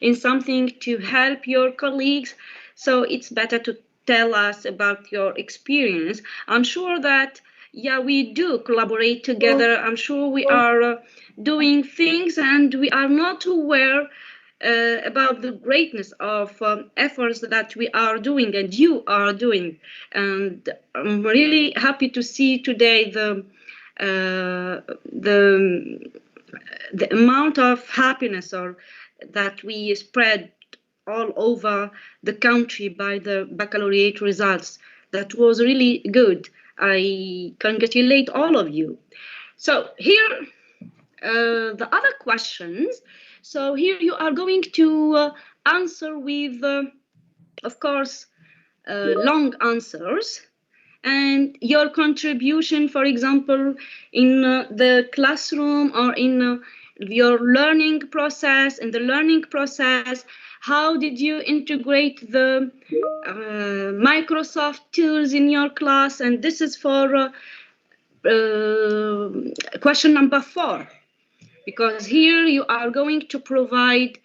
in something to help your colleagues, so it's better to tell us about your experience. I'm sure that, yeah, we do collaborate together. I'm sure we are doing things, and we are not aware about the greatness of efforts that we are doing and you are doing. And I'm really happy to see today the amount of happiness that we spread all over the country by the baccalaureate results. That was really good. I congratulate all of you. So here, the other questions. So here you are going to answer with, of course, long answers. And your contribution, for example, in the classroom or in your learning process, How did you integrate the Microsoft tools in your class? And this is for question number 4, because here you are going to provide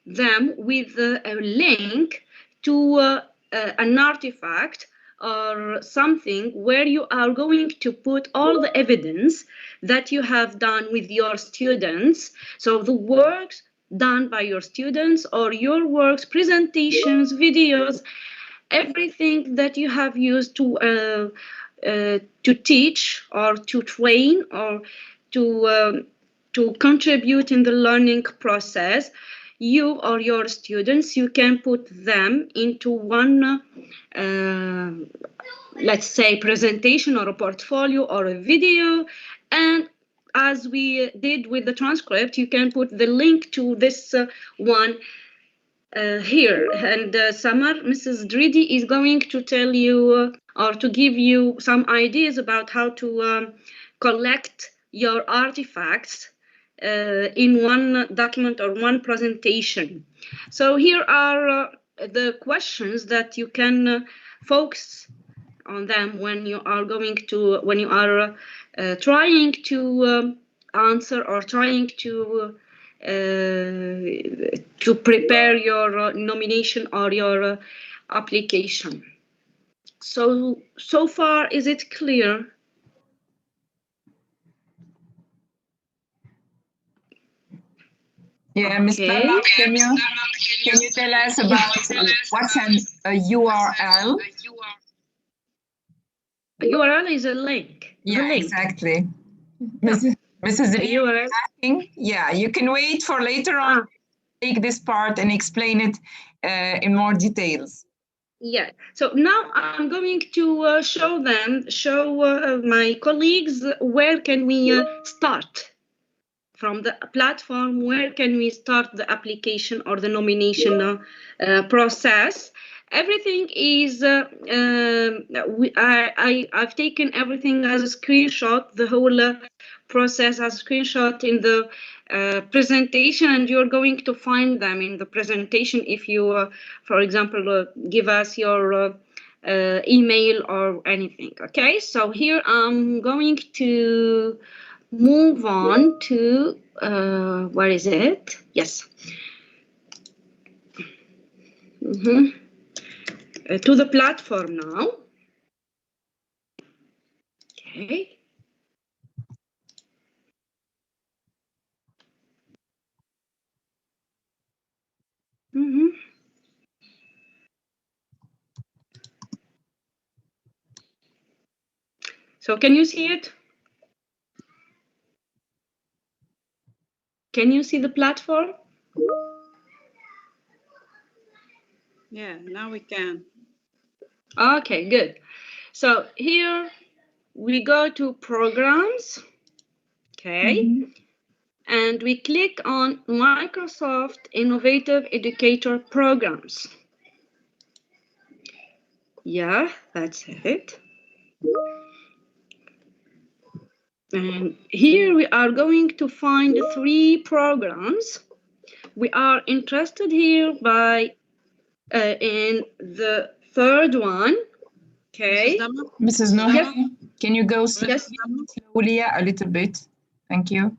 them with a link to an artifact or something where you are going to put all the evidence that you have done with your students. So the works done by your students or your works, presentations, videos, everything that you have used to teach or to train or to contribute in the learning process. You or your students, you can put them into one, let's say, presentation or a portfolio or a video. And as we did with the transcript, you can put the link to this one here. And Samar, Mrs. Dridi is going to tell you or to give you some ideas about how to collect your artifacts in one document or one presentation. So here are the questions that you can focus on them when you are trying to answer or trying to prepare your nomination or your application. So far, is it clear? Yeah, Ms. Lala, can you tell us about what's a URL? A URL is a link. Yeah, exactly. Mrs. URL. Asking, yeah, you can wait for later on. Take this part and explain it in more details. Yeah, so now I'm going to show my colleagues where can we start from the platform, where can we start the application or the nomination process. Everything is, I've taken everything as a screenshot, the whole process as a screenshot in the presentation, and you're going to find them in the presentation if you, for example, give us your email or anything. Okay, so here I'm going to move on to, where is it? Yes. To the platform now. Okay. So can you see it? Can you see the platform? Yeah, now we can. Okay, good. So here we go to programs, okay, and we click on Microsoft Innovative Educator Programs. Yeah, that's it. And here we are going to find 3 programs. We are interested here by in the third one. Okay. Mrs. Noha, can you go slowly a little bit? Thank you.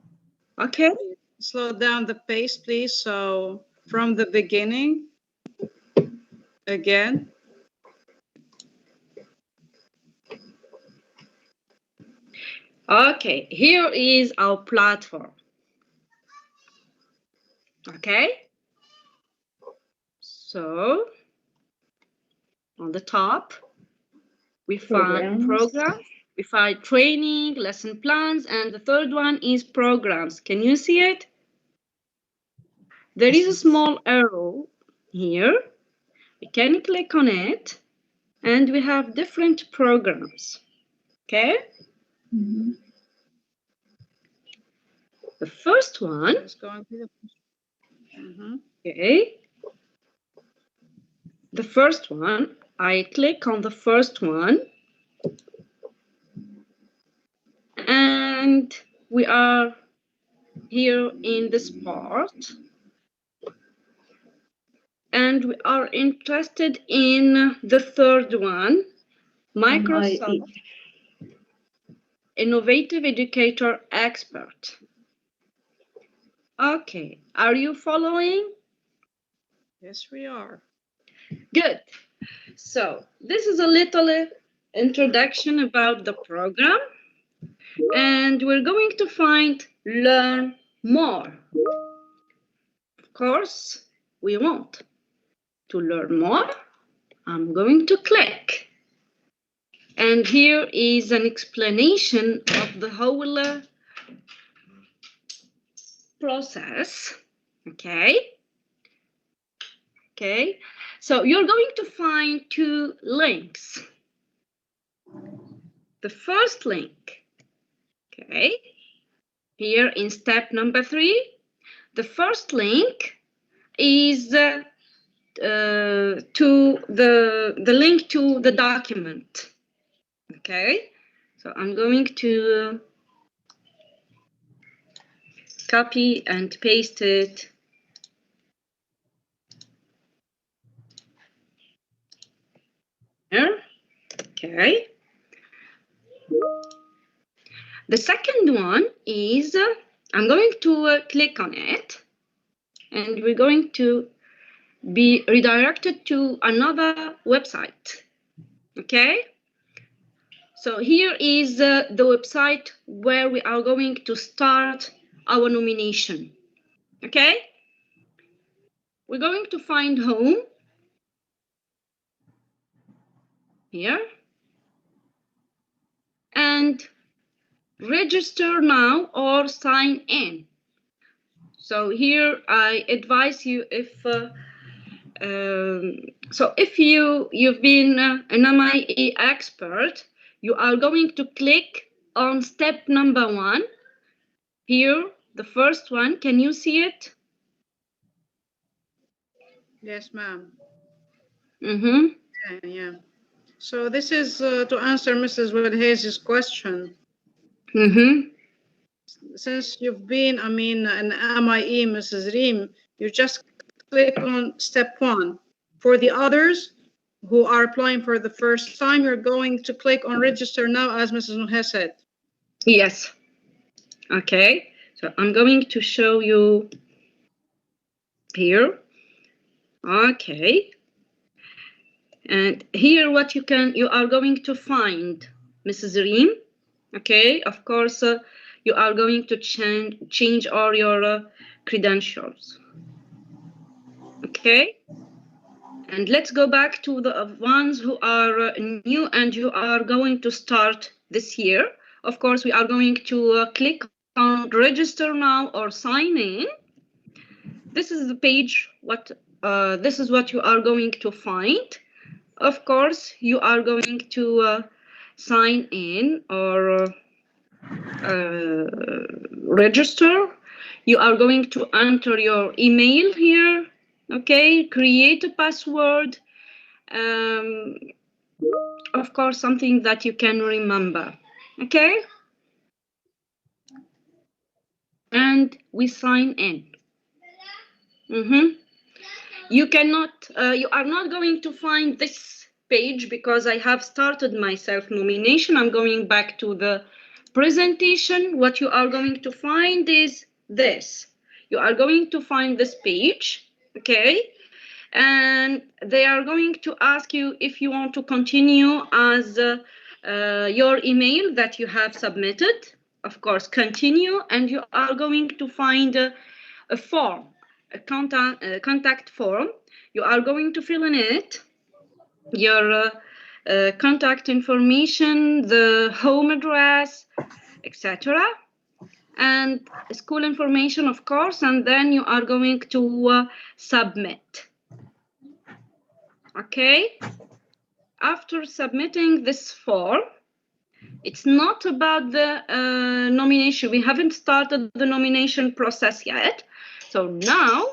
Okay. Slow down the pace, please. So from the beginning, again. Okay, here is our platform. Okay. So on the top, we find program, we find training, lesson plans, and the third one is programs. Can you see it? There is a small arrow here. We can click on it, and we have different programs. Okay. The first one. Okay. The first one, I click on the first one, and we are here in this part. And we are interested in the third one, Microsoft Innovative Educator Expert. Okay, are you following? Yes, we are. Good. So this is a little introduction about the program, and we're going to find learn more. Of course, we want to learn more. I'm going to click. And here is an explanation of the whole process. Okay, so you're going to find two links. The first link, okay, here in step number 3, the first link is to the link to the document. Okay, so I'm going to copy and paste it. Here. Okay. The second one is I'm going to click on it, and we're going to be redirected to another website. Okay. So here is the website where we are going to start our nomination. Okay. We're going to find home here and register now or sign in. So here I advise you if you've been an MIEE expert, you are going to click on step number 1. Here, the first one. Can you see it? Yes, ma'am. Mm-hmm. Yeah. So this is to answer Mrs. Wilhazy's question. Mm-hmm. Since you've been, an MIE, Mrs. Reem, you just click on step 1. For the others who are applying for the first time, you're going to click on register now, as Mrs. Nuha said. Yes. Okay. So I'm going to show you here. Okay. And here what you are going to find, Mrs. Reem. Okay. Of course, you are going to change all your credentials. Okay. And let's go back to the ones who are new and you are going to start this year. Of course, we are going to click on register now or sign in. This is the page. This is what you are going to find. Of course, you are going to sign in or register. You are going to enter your email here. Okay, create a password. Of course, something that you can remember. Okay, and we sign in. You are not going to find this page because I have started my self-nomination. I'm going back to the presentation. What you are going to find is this. You are going to find this page, okay? And they are going to ask you if you want to continue as your email that you have submitted. Of course, continue, and you are going to find a form, a contact form. You are going to fill in it, your contact information, the home address, etc. and school information, of course, and then you are going to submit. Okay, after submitting this form, it's not about the nomination. We haven't started the nomination process yet. So now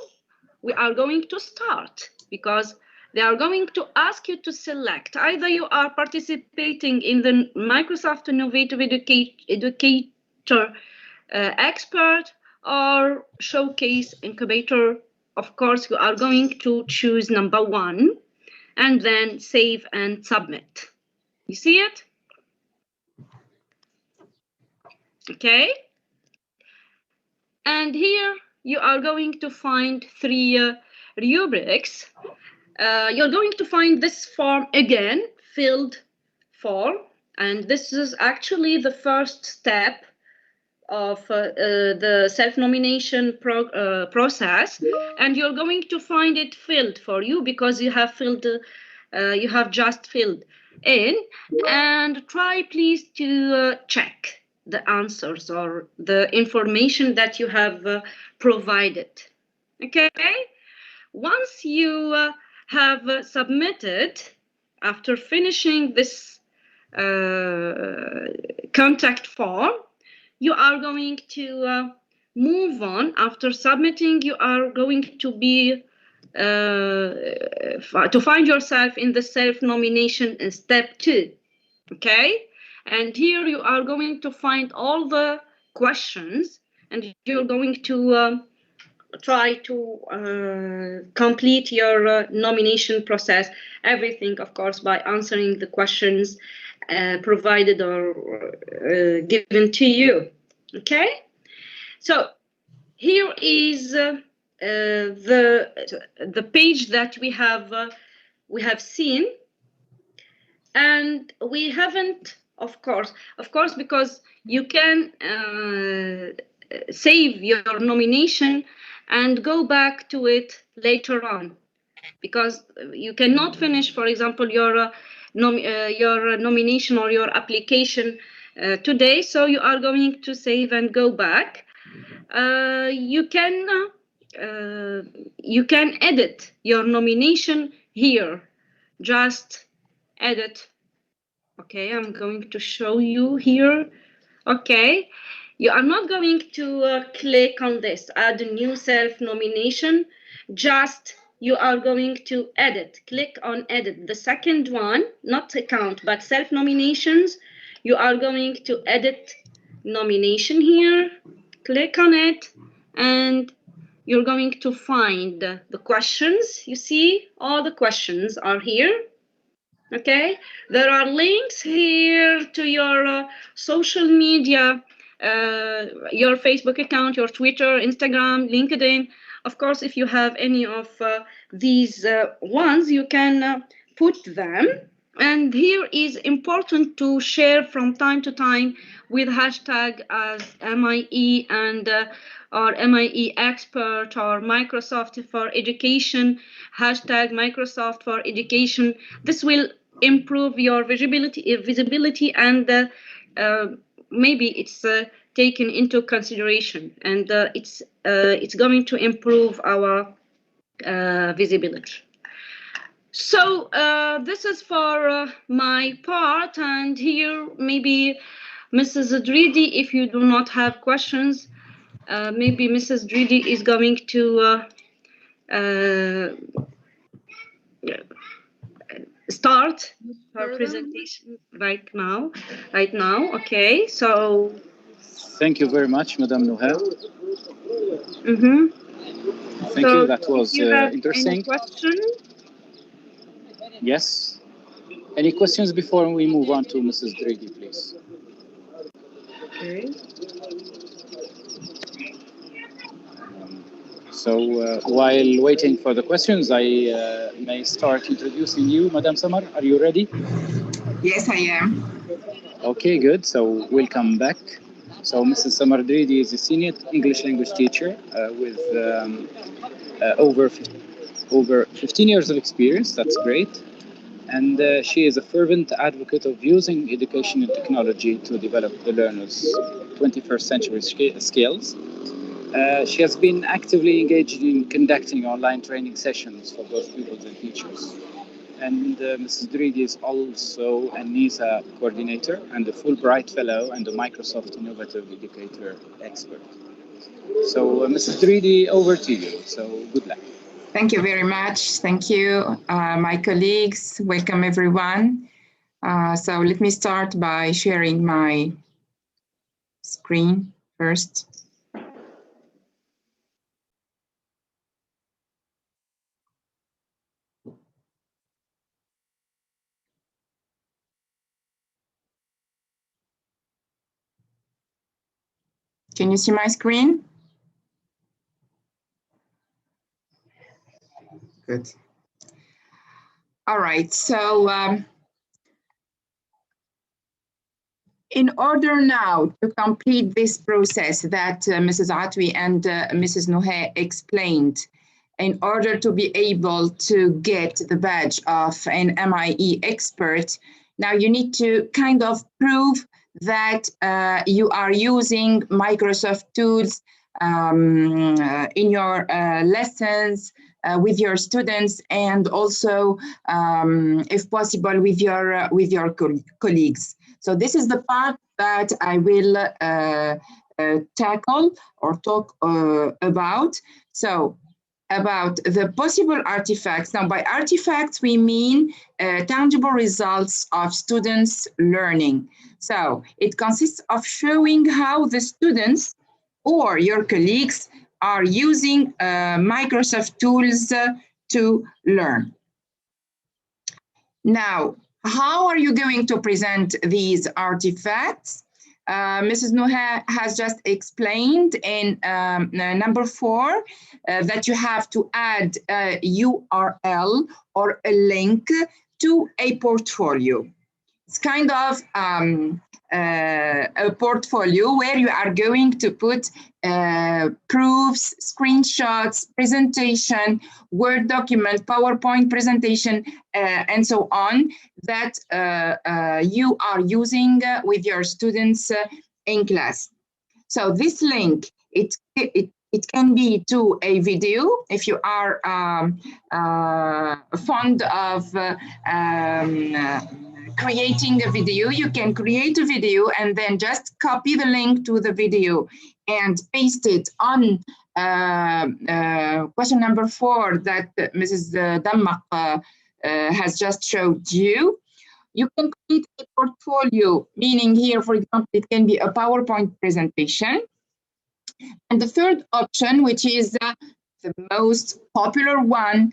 we are going to start because they are going to ask you to select. Either you are participating in the Microsoft Innovative Educator Expert or Showcase Incubator of course, you are going to choose number 1 and then save and submit. You see it? Okay. And here you are going to find 3 rubrics. You're going to find this form again, filled form, and this is actually the first step of the self-nomination process, and you're going to find it filled for you because you have filled, you have just filled in. And try please to check the answers or the information that you have provided. Okay, once you have submitted, after finishing this contact form, you are going to move on. After submitting, you are going to be to find yourself in the self-nomination in step 2. Okay, and here you are going to find all the questions, and you're going to try to complete your nomination process. Everything, of course, by answering the questions provided or given to you. Okay, so here is the page that we have seen, and we haven't, of course, because you can save your nomination and go back to it later on, because you cannot finish, for example, your nomination or your application today, so you are going to save and go back. You can edit your nomination here. Just edit. Okay, I'm going to show you here. Okay, you are not going to click on this, add a new self-nomination. Just you are going to edit. Click on edit. The second one, not account, but self-nominations. You are going to edit nomination here. Click on it, and you're going to find the questions. You see, all the questions are here. Okay, there are links here to your social media, your Facebook account, your Twitter, Instagram, LinkedIn. Of course, if you have any of these ones, you can put them. And here is important to share from time to time with hashtag as MIEE and or MIEE expert or Microsoft for education, hashtag Microsoft for education. This will improve your visibility, and maybe it's taken into consideration, and it's going to improve our visibility. So this is for my part, and here maybe Mrs. Dridi, if you do not have questions, maybe Mrs. Dridi is going to start her presentation right now. Okay, so Thank you very much, Madam Nuha. Thank you. That was interesting. Any questions? Yes. Any questions before we move on to Mrs. Dridi, please? Okay. So while waiting for the questions, I may start introducing you, Madam Samar. Are you ready? Yes, I am. Okay, good. So welcome back. So Mrs. Samar Dridi is a senior English language teacher with over 15 years of experience. That's great. And she is a fervent advocate of using education and technology to develop the learners' 21st century skills. She has been actively engaged in conducting online training sessions for both pupils and teachers. And Mrs. Dridi is also a NISA coordinator and a Fulbright Fellow and a Microsoft Innovative Educator expert. So Mrs. Dridi, over to you. So good luck. Thank you very much. Thank you, my colleagues. Welcome, everyone. So let me start by sharing my screen first. Can you see my screen? Good. All right, so in order now to complete this process that Mrs. Atwi and Mrs. Nuhe explained, in order to be able to get the badge of an MIE expert, now you need to kind of prove that you are using Microsoft tools in your lessons with your students, and also, if possible, with your colleagues. So this is the part that I will tackle or talk about. So about the possible artifacts. Now, by artifacts, we mean tangible results of students' learning. So it consists of showing how the students or your colleagues are using Microsoft tools to learn. Now, how are you going to present these artifacts? Mrs. Nuha has just explained in number 4 that you have to add a URL or a link to a portfolio. It's kind of a portfolio where you are going to put proofs, screenshots, presentation, Word document, PowerPoint presentation, and so on that you are using with your students in class. So this link, it can be to a video if you are fond of creating a video. You can create a video and then just copy the link to the video and paste it on question number 4 that Mrs. Dammaq has just showed you. You can create a portfolio, meaning here, for example, it can be a PowerPoint presentation. And the third option, which is the most popular one,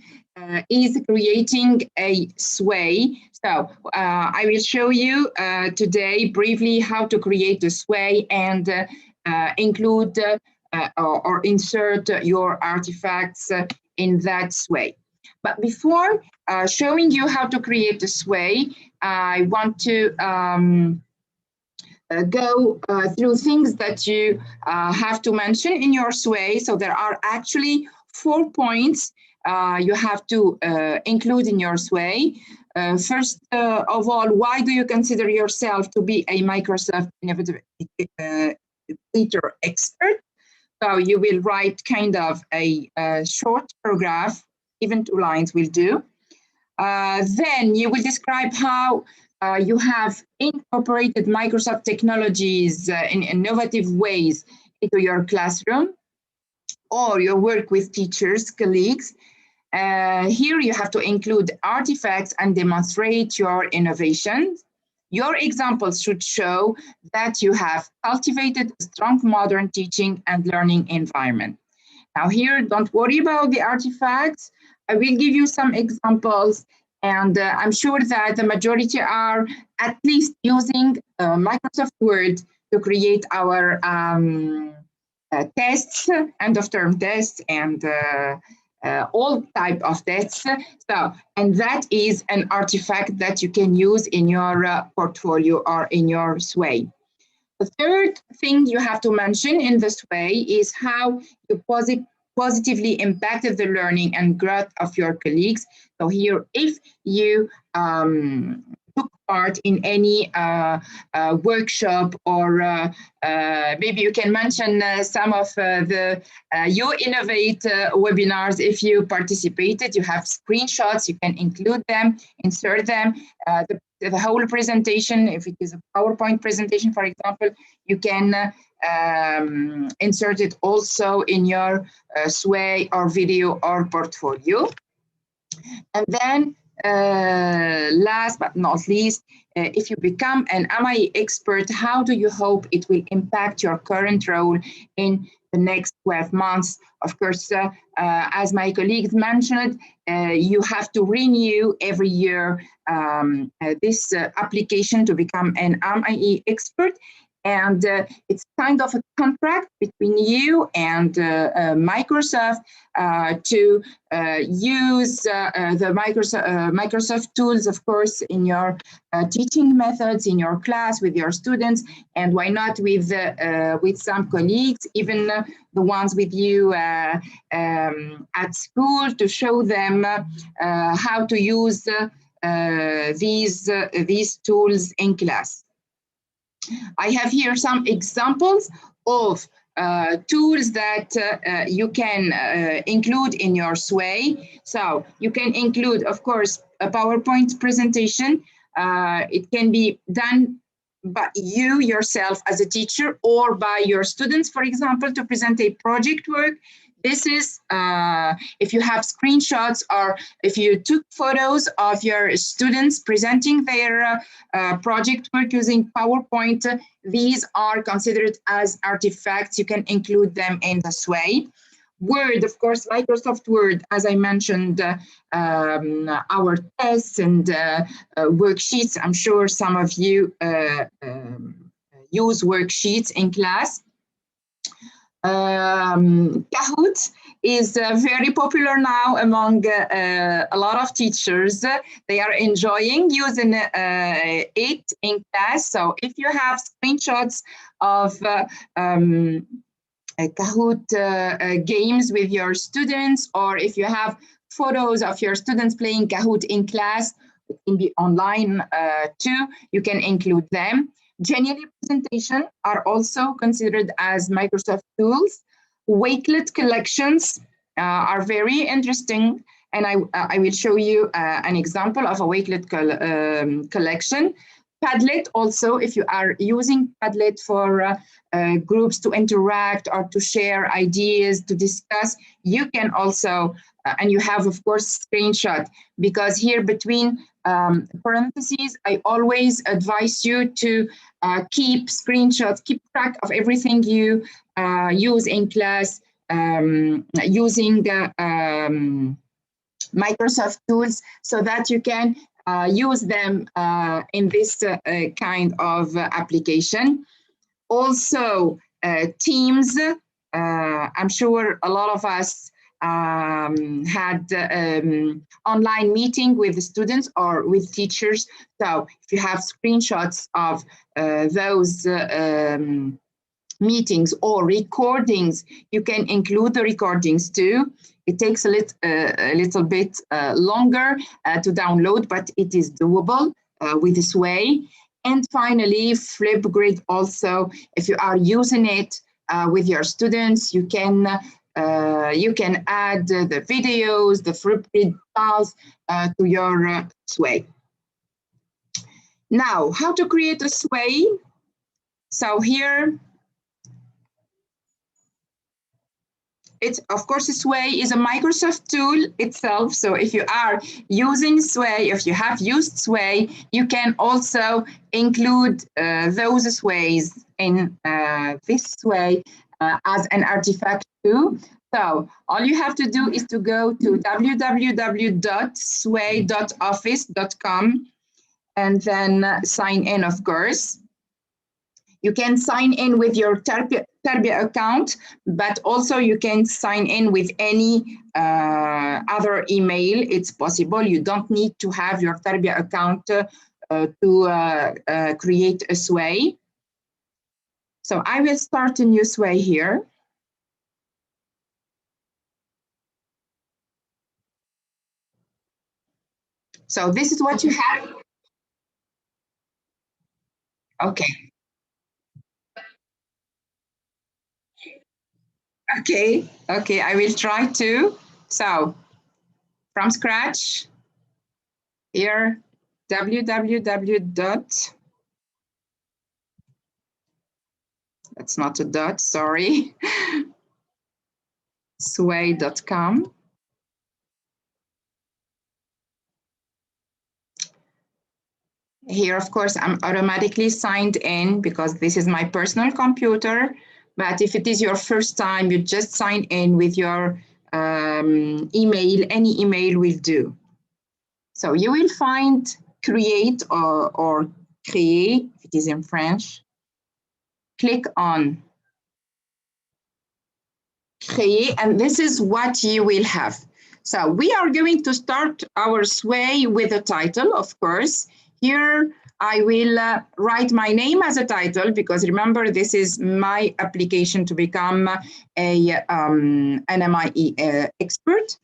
is creating a sway. So I will show you today briefly how to create a sway and include or insert your artifacts in that sway. But before showing you how to create a sway, I want to go through things that you have to mention in your sway. So there are actually 4 points you have to include in your sway. First of all, why do you consider yourself to be a Microsoft Innovative Educator expert? So you will write kind of a short paragraph, even 2 lines will do. Then you will describe how you have incorporated Microsoft technologies in innovative ways into your classroom or your work with teachers, colleagues. Here you have to include artifacts and demonstrate your innovations. Your examples should show that you have cultivated a strong modern teaching and learning environment. Now here, don't worry about the artifacts. I will give you some examples, and I'm sure that the majority are at least using Microsoft Word to create our tests, end of term tests, and all type of tests. So, and that is an artifact that you can use in your portfolio or in your sway. The third thing you have to mention in this way is how you positively impacted the learning and growth of your colleagues. So here, if you took part in any workshop, or maybe you can mention some of the U-innovate webinars. If you participated, you have screenshots, you can include them, insert them. The whole presentation, if it is a PowerPoint presentation, for example, you can insert it also in your sway or video or portfolio. And then last but not least, if you become an MIE expert, how do you hope it will impact your current role in the next 12 months? Of course, as my colleagues mentioned, you have to renew every year this application to become an MIE expert. And it's kind of a contract between you and Microsoft to use the Microsoft tools, of course, in your teaching methods, in your class, with your students, and why not with some colleagues, even the ones with you at school, to show them how to use these tools in class. I have here some examples of tools that you can include in your SWAY. So you can include, of course, a PowerPoint presentation. It can be done by you yourself as a teacher or by your students, for example, to present a project work. This is if you have screenshots or if you took photos of your students presenting their project work using PowerPoint, these are considered as artifacts. You can include them in the SWAY. Word, of course, Microsoft Word, as I mentioned, our tests and worksheets. I'm sure some of you use worksheets in class. Kahoot is very popular now among a lot of teachers. They are enjoying using it in class. So if you have screenshots of Kahoot games with your students, or if you have photos of your students playing Kahoot in class, it can be online too, you can include them. Genially presentation are also considered as Microsoft tools. Wakelet collections are very interesting, and I will show you an example of a Wakelet collection. Padlet also, if you are using Padlet for groups to interact or to share ideas, to discuss, you can also, and you have, of course, screenshot, because here between parentheses, I always advise you to keep screenshots, keep track of everything you use in class using Microsoft tools, so that you can use them in this kind of application. Also, Teams. I'm sure a lot of us had online meeting with the students or with teachers. So if you have screenshots of those meetings or recordings, you can include the recordings too. It takes a little bit longer to download, but it is doable with this way. And finally, Flipgrid also, if you are using it with your students, you can add the videos, the Flipgrid files to your SWAY. Now, how to create a SWAY? So here, it's, of course, SWAY is a Microsoft tool itself. So if you are using SWAY, if you have used SWAY, you can also include those SWAYs in this SWAY as an artifact too. So all you have to do is to go to www.sway.office.com and then sign in, of course. You can sign in with your Tarbia account, but also you can sign in with any other email. It's possible. You don't need to have your Tarbia account to create a SWAY. So I will start a new SWAY here. So this is what you have. Okay. Okay, I will try to. So from scratch, here, www. That's not a dot, sorry. sway.com. Here, of course, I'm automatically signed in because this is my personal computer. But if it is your first time, you just sign in with your email. Any email will do. So you will find create or créer, if it is in French. click on Créer, and this is what you will have. So we are going to start our sway with a title, of course. Here I will write my name as a title, because remember, this is my application to become an MIEE expert.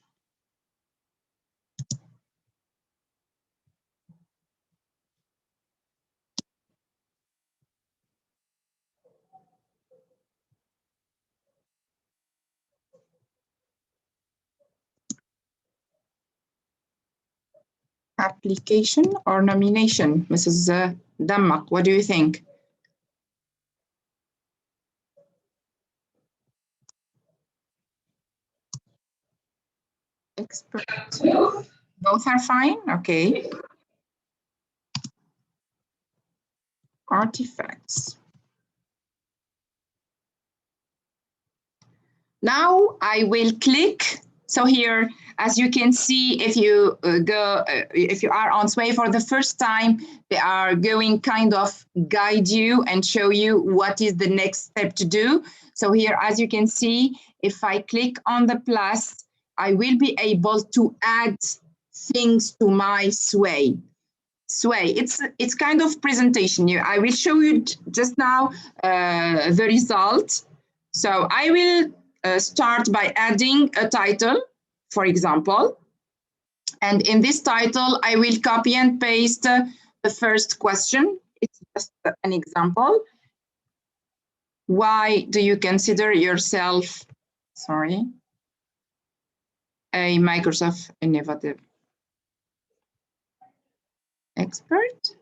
Application or nomination, Mrs. Dammak, what do you think? Expert. Both are fine, okay. Artifacts. Now I will click. So here, as you can see, if you if you are on Sway for the first time, they are going kind of guide you and show you what is the next step to do. So here, as you can see, if I click on the plus, I will be able to add things to my Sway. It's kind of presentation. I will show you just now the result. So I will start by adding a title, for example. And in this title, I will copy and paste the first question. It's just an example. Why do you consider yourself, a Microsoft Innovative expert?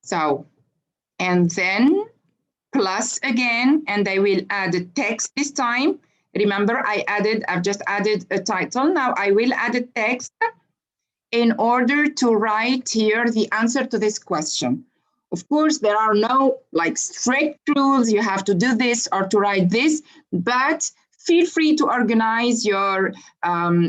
So, and then plus again, and I will add a text this time. Remember, I've just added a title. Now I will add a text in order to write here the answer to this question. Of course, there are no like strict rules, you have to do this or to write this, but feel free to organize your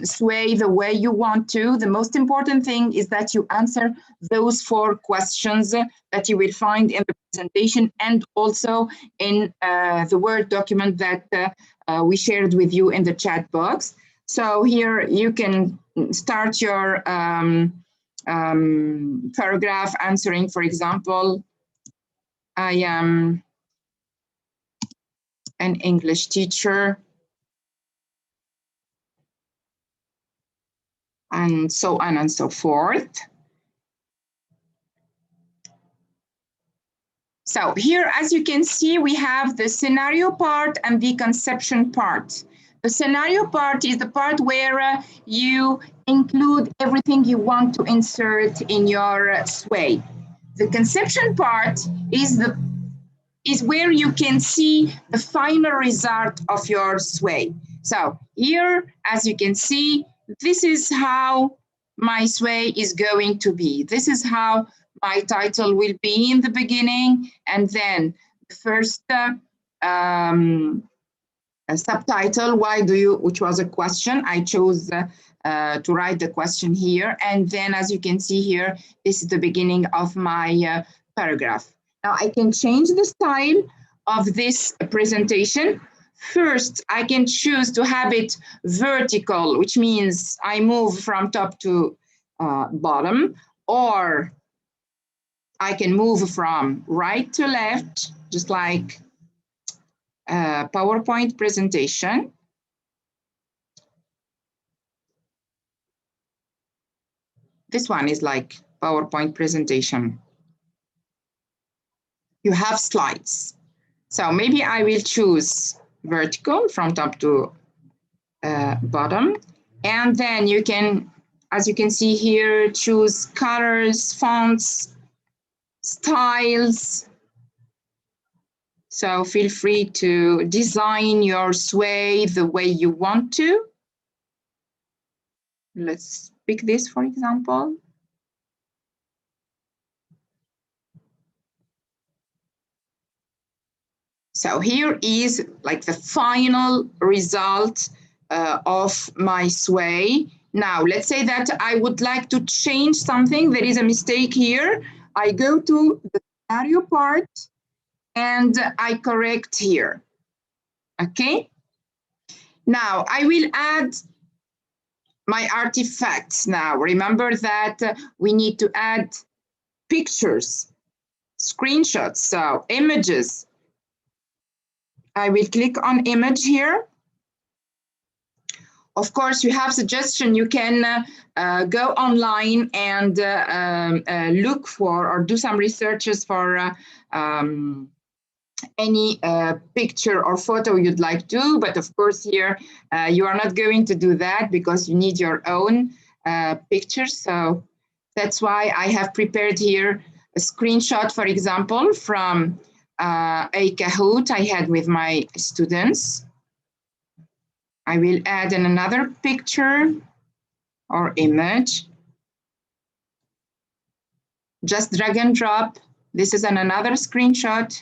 Sway the way you want to. The most important thing is that you answer those 4 questions that you will find in the presentation and also in the Word document that we shared with you in the chat box. So here you can start your paragraph answering, for example, I am an English teacher, and so on and so forth. So here, as you can see, we have the scenario part and the conception part. The scenario part is the part where you include everything you want to insert in your Sway. The conception part is where you can see the final result of your Sway. So here, as you can see, this is how my Sway is going to be. This is how my title will be in the beginning, and then the first a subtitle, which was a question. I chose to write the question here. And then, as you can see here, this is the beginning of my paragraph. Now I can change the style of this presentation. First, I can choose to have it vertical, which means I move from top to bottom, or I can move from right to left, just like a PowerPoint presentation. This one is like PowerPoint presentation. You have slides. So maybe I will choose vertical from top to bottom. And then you can, as you can see here, choose colors, fonts, styles. So feel free to design your Sway the way you want to. Let's pick this, for example. So here is like the final result of my Sway. Now, let's say that I would like to change something. There is a mistake here. I go to the scenario part and I correct here. Okay. Now, I will add my artifacts now. Remember that we need to add pictures, screenshots, so images. I will click on image here. Of course, you have suggestion. You can go online and look for or do some researches for any picture or photo you'd like to. But of course, here you are not going to do that because you need your own pictures. So that's why I have prepared here a screenshot, for example, from a Kahoot I had with my students. I will add in another picture or image. Just drag and drop. This is another screenshot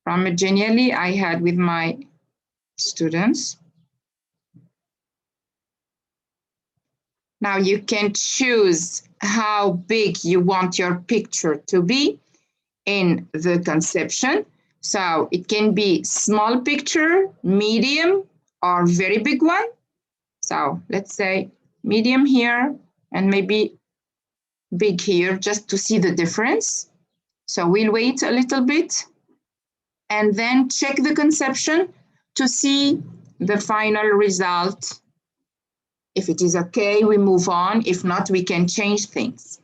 from a Genially I had with my students. Now you can choose how big you want your picture to be in the conception. So it can be small picture, medium, or very big one. So let's say medium here and maybe big here just to see the difference. So we'll wait a little bit and then check the conception to see the final result. If it is okay, we move on. If not, we can change things.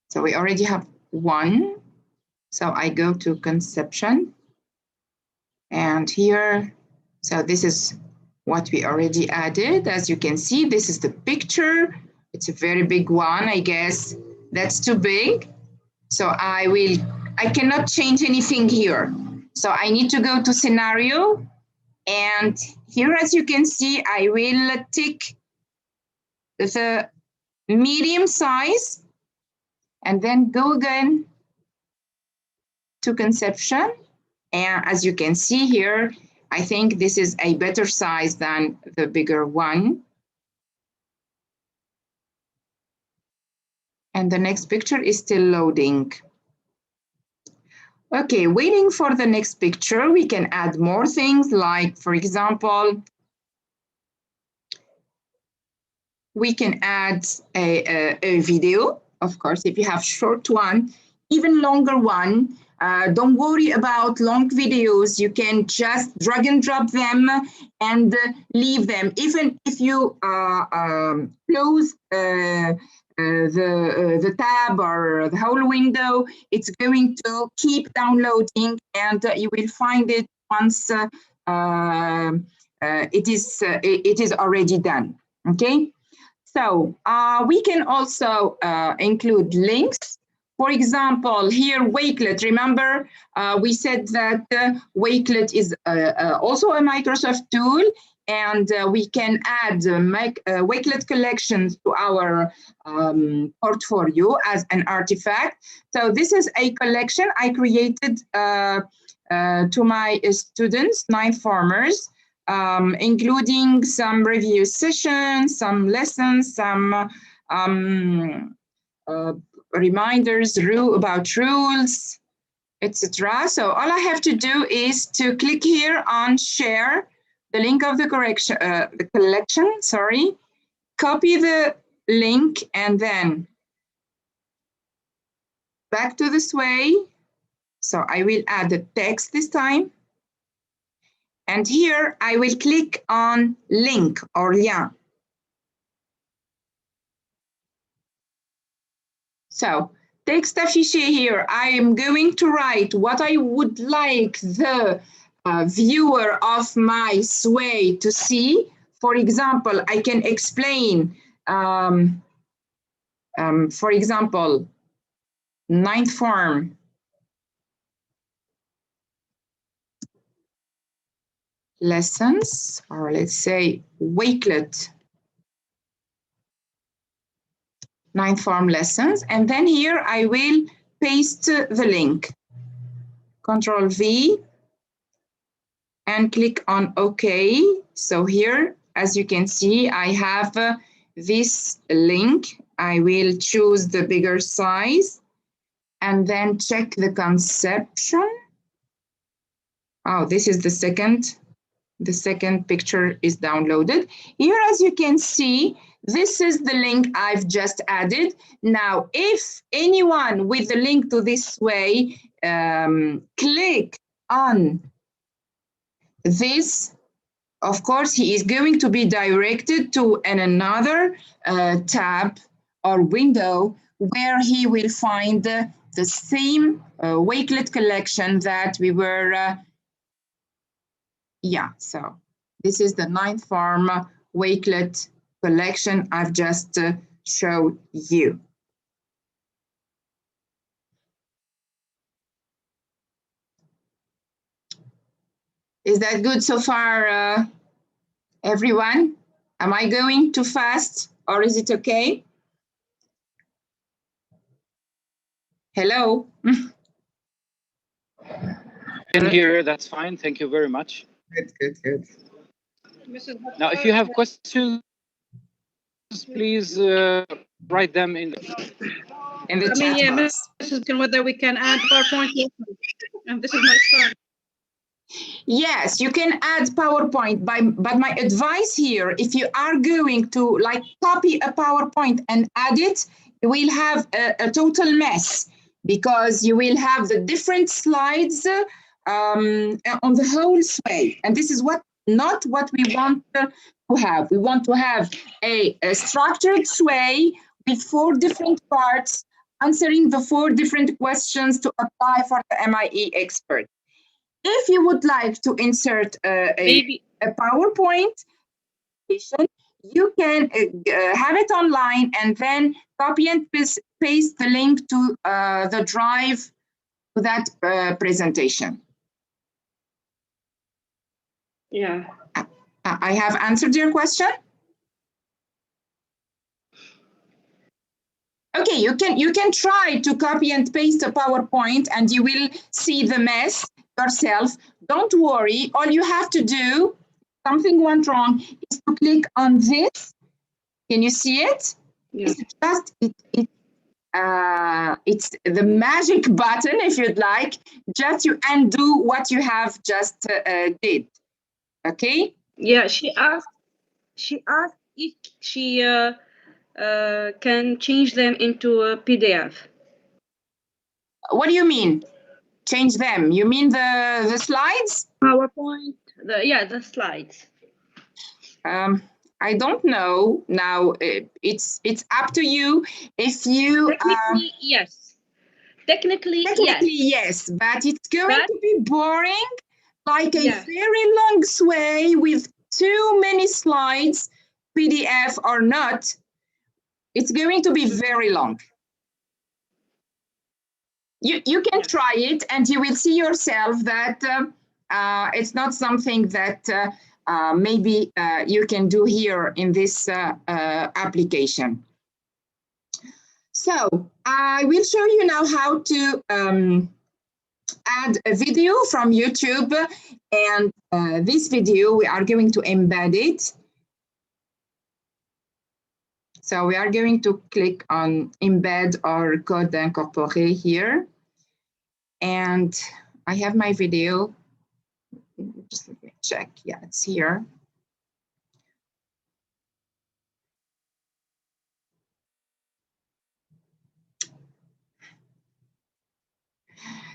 So we already have one. So I go to conception. And here, so this is what we already added. As you can see, this is the picture. It's a very big one, I guess. That's too big. So I cannot change anything here. So I need to go to scenario. And here, as you can see, I will tick the medium size and then go again to conception. And as you can see here, I think this is a better size than the bigger one. And the next picture is still loading. Okay, waiting for the next picture, we can add more things like, for example, we can add a video, of course, if you have short one, even longer one. Don't worry about long videos. You can just drag and drop them and leave them. Even if you close the tab or the whole window, it's going to keep downloading and you will find it once it is already done. Okay, so we can also include links. For example, here Wakelet, remember we said that Wakelet is also a Microsoft tool, and we can add Wakelet collections to our portfolio as an artifact. So this is a collection I created to my students, 9 formers, including some review sessions, some lessons, some reminders about rules, etc. So all I have to do is to click here on share the link of the collection, sorry, copy the link and then back to the Sway. So I will add the text this time. And here I will click on link or lien. So text affiché here, I am going to write what I would like the viewer of my Sway to see. For example, I can explain, for example, 9th form. Lessons, or let's say Wakelet. 9th form lessons, and then here I will paste the link. Control V and click on OK. So here as you can see, I have this link. I will choose the bigger size and then check the conception. Oh, this is the second. The second picture is downloaded. Here, as you can see, this is the link I've just added. Now, if anyone with the link to this way, click on this, of course, he is going to be directed to another tab or window where he will find the same wakelet collection that we were so this is the 9th form wakelet collection I've just showed you. Is that good so far, everyone? Am I going too fast or is it okay? Hello? In here, that's fine. Thank you very much. Good. Now, if you have questions, please write them in the chat box. Whether we can add PowerPoint, and this is my son. Yes, you can add PowerPoint, but my advice here, if you are going to like copy a PowerPoint and add it, you will have a total mess because you will have the different slides on the whole sway. And this is not what we want to have. We want to have a structured sway with 4 different parts, answering the 4 different questions to apply for the MIEE expert. If you would like to insert a PowerPoint, you can have it online and then copy and paste the link to the drive to that presentation. Yeah. I have answered your question. Okay, you can try to copy and paste a PowerPoint and you will see the mess yourself. Don't worry. All you have to do, something went wrong, is to click on this. Can you see it? Yeah. It's the magic button, if you'd like, just to undo what you have just did. Okay? Yeah, she asked if she can change them into a PDF. What do you mean? Change them? You mean the slides? PowerPoint, the slides. I don't know. Now it's up to you. If you technically yes. Technically yes, but it's going to be boring, like a very long sway with too many slides, PDF or not. It's going to be very long. You can try it and you will see yourself that it's not something that maybe you can do here in this application. So I will show you now how to add a video from YouTube, and this video we are going to embed it. So we are going to click on embed or code incorporé here. And I have my video. Just let me check. Yeah, it's here.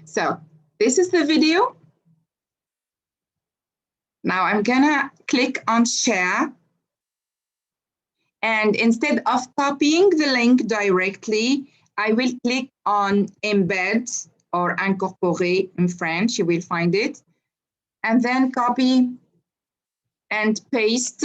So this is the video. Now I'm gonna click on share. And instead of copying the link directly, I will click on embed or incorporer in French, you will find it. And then copy and paste.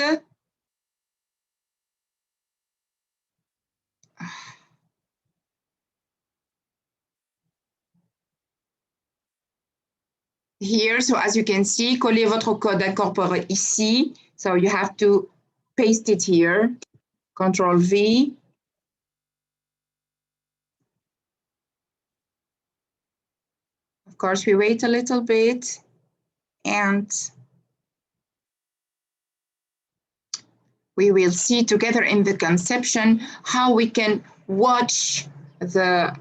Here, so as you can see, collez votre code incorporé ici. So you have to paste it here. Control V. Of course, we wait a little bit and we will see together in the conception how we can watch the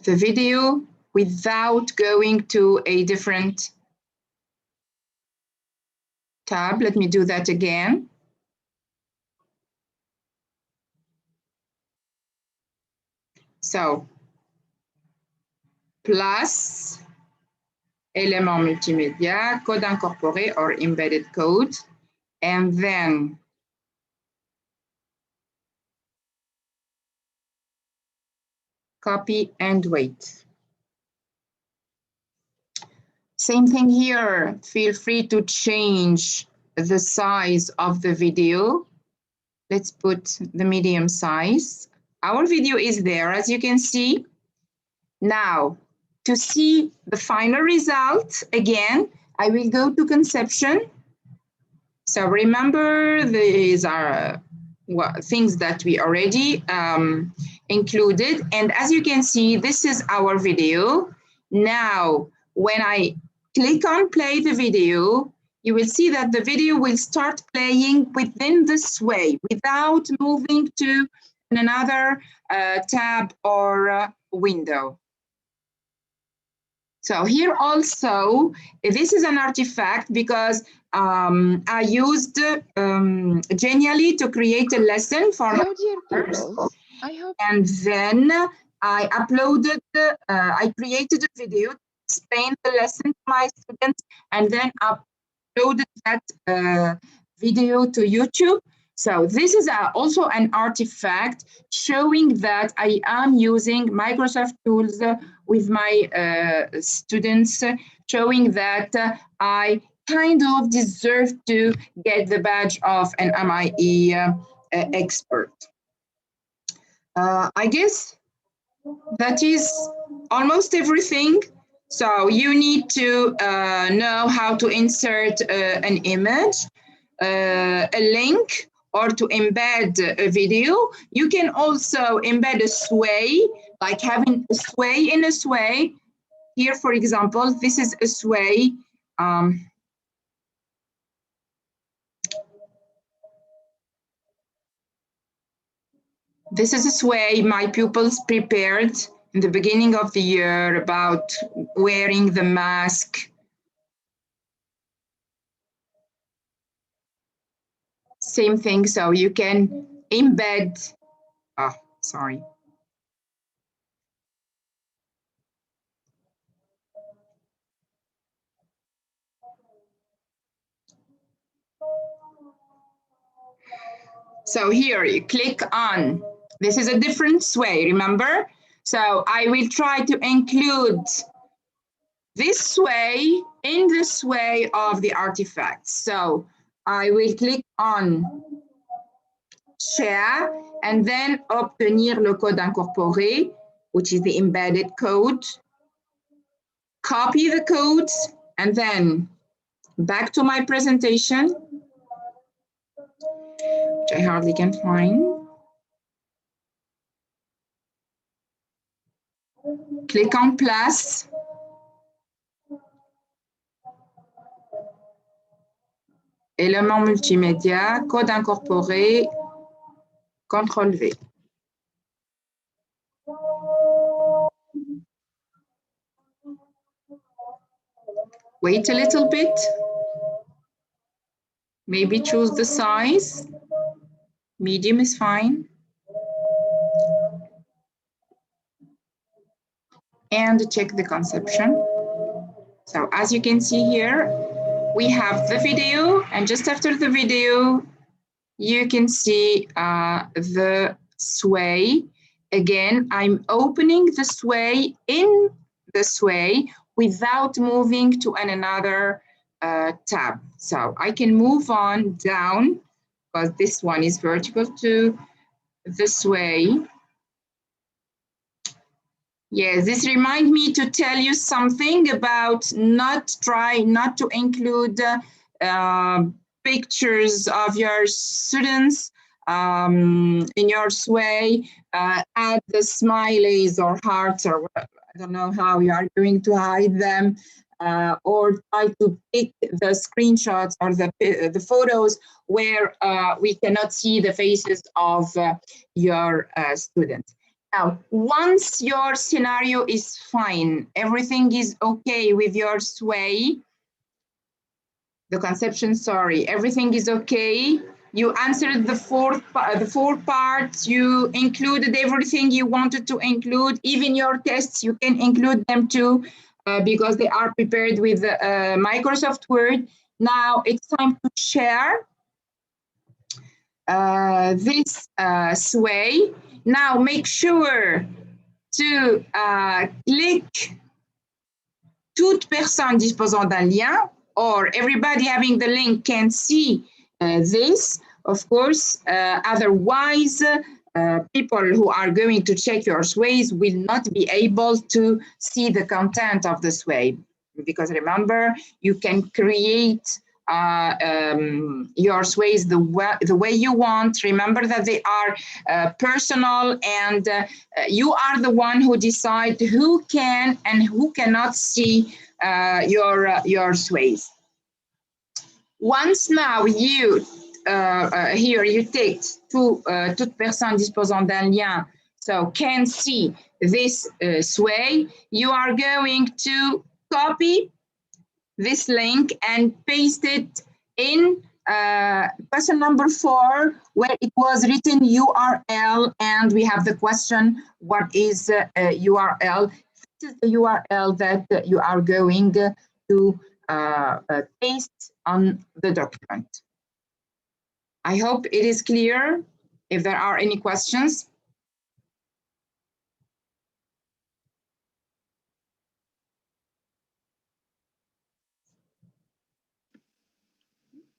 video without going to a different tab. Let me do that again. So, plus élément multimédia, code incorporé or embedded code, and then copy and wait. Same thing here. Feel free to change the size of the video. Let's put the medium size. Our video is there, as you can see. Now, to see the final result, again, I will go to conception. So remember, these are things that we already included. And as you can see, this is our video. Now, when I click on play the video, you will see that the video will start playing within this way without moving to another tab or window. So here also, this is an artifact because I used Genially to create a lesson for my pupils. And then I uploaded, I created a video to explain the lesson to my students and then uploaded that video to YouTube. So this is also an artifact showing that I am using Microsoft tools with my students, showing that I kind of deserve to get the badge of an MIEE expert. I guess that is almost everything. So you need to know how to insert an image, a link, or to embed a video. You can also embed a sway, like having a sway in a sway. Here, for example, this is a sway. This is a sway my pupils prepared in the beginning of the year about wearing the mask. Same thing, so you can embed, sorry. So here you click on, this is a different sway, remember? So I will try to include this sway in the sway of the artifact. So I will click on share and then obtenir le code incorporé, which is the embedded code. Copy the code and then back to my presentation, which I hardly can find. Click on plus. Élément multimédia, code incorporé, CTRL V. Wait a little bit. Maybe choose the size. Medium is fine. And check the conception. So as you can see here, we have the video, and just after the video, you can see the sway. Again, I'm opening the sway in the sway without moving to another tab. So I can move on down, because this one is vertical to the sway. Yes, this reminds me to tell you something about not to include pictures of your students in your sway. Add the smileys or hearts, or I don't know how you are going to hide them. or try to pick the screenshots or the photos where we cannot see the faces of your students. Now, once your scenario is fine, everything is okay with your sway, the conception, sorry, everything is okay. You answered the four parts, you included everything you wanted to include, even your tests, you can include them too, because they are prepared with Microsoft Word. Now it's time to share this sway. Now make sure to click toute personne disposant d'un lien, or everybody having the link can see this, of course. Otherwise, people who are going to check your sways will not be able to see the content of the sway. Because remember, you can create your sways the way you want. Remember that they are personal, and you are the one who decide who can and who cannot see your sways. Once now you here you take toute personne disposant d'un lien, so can see this sway, you are going to copy this link and paste it in question number 4, where it was written URL, and we have the question, what is URL? This is the URL that you are going to paste on the document. I hope it is clear. If there are any questions.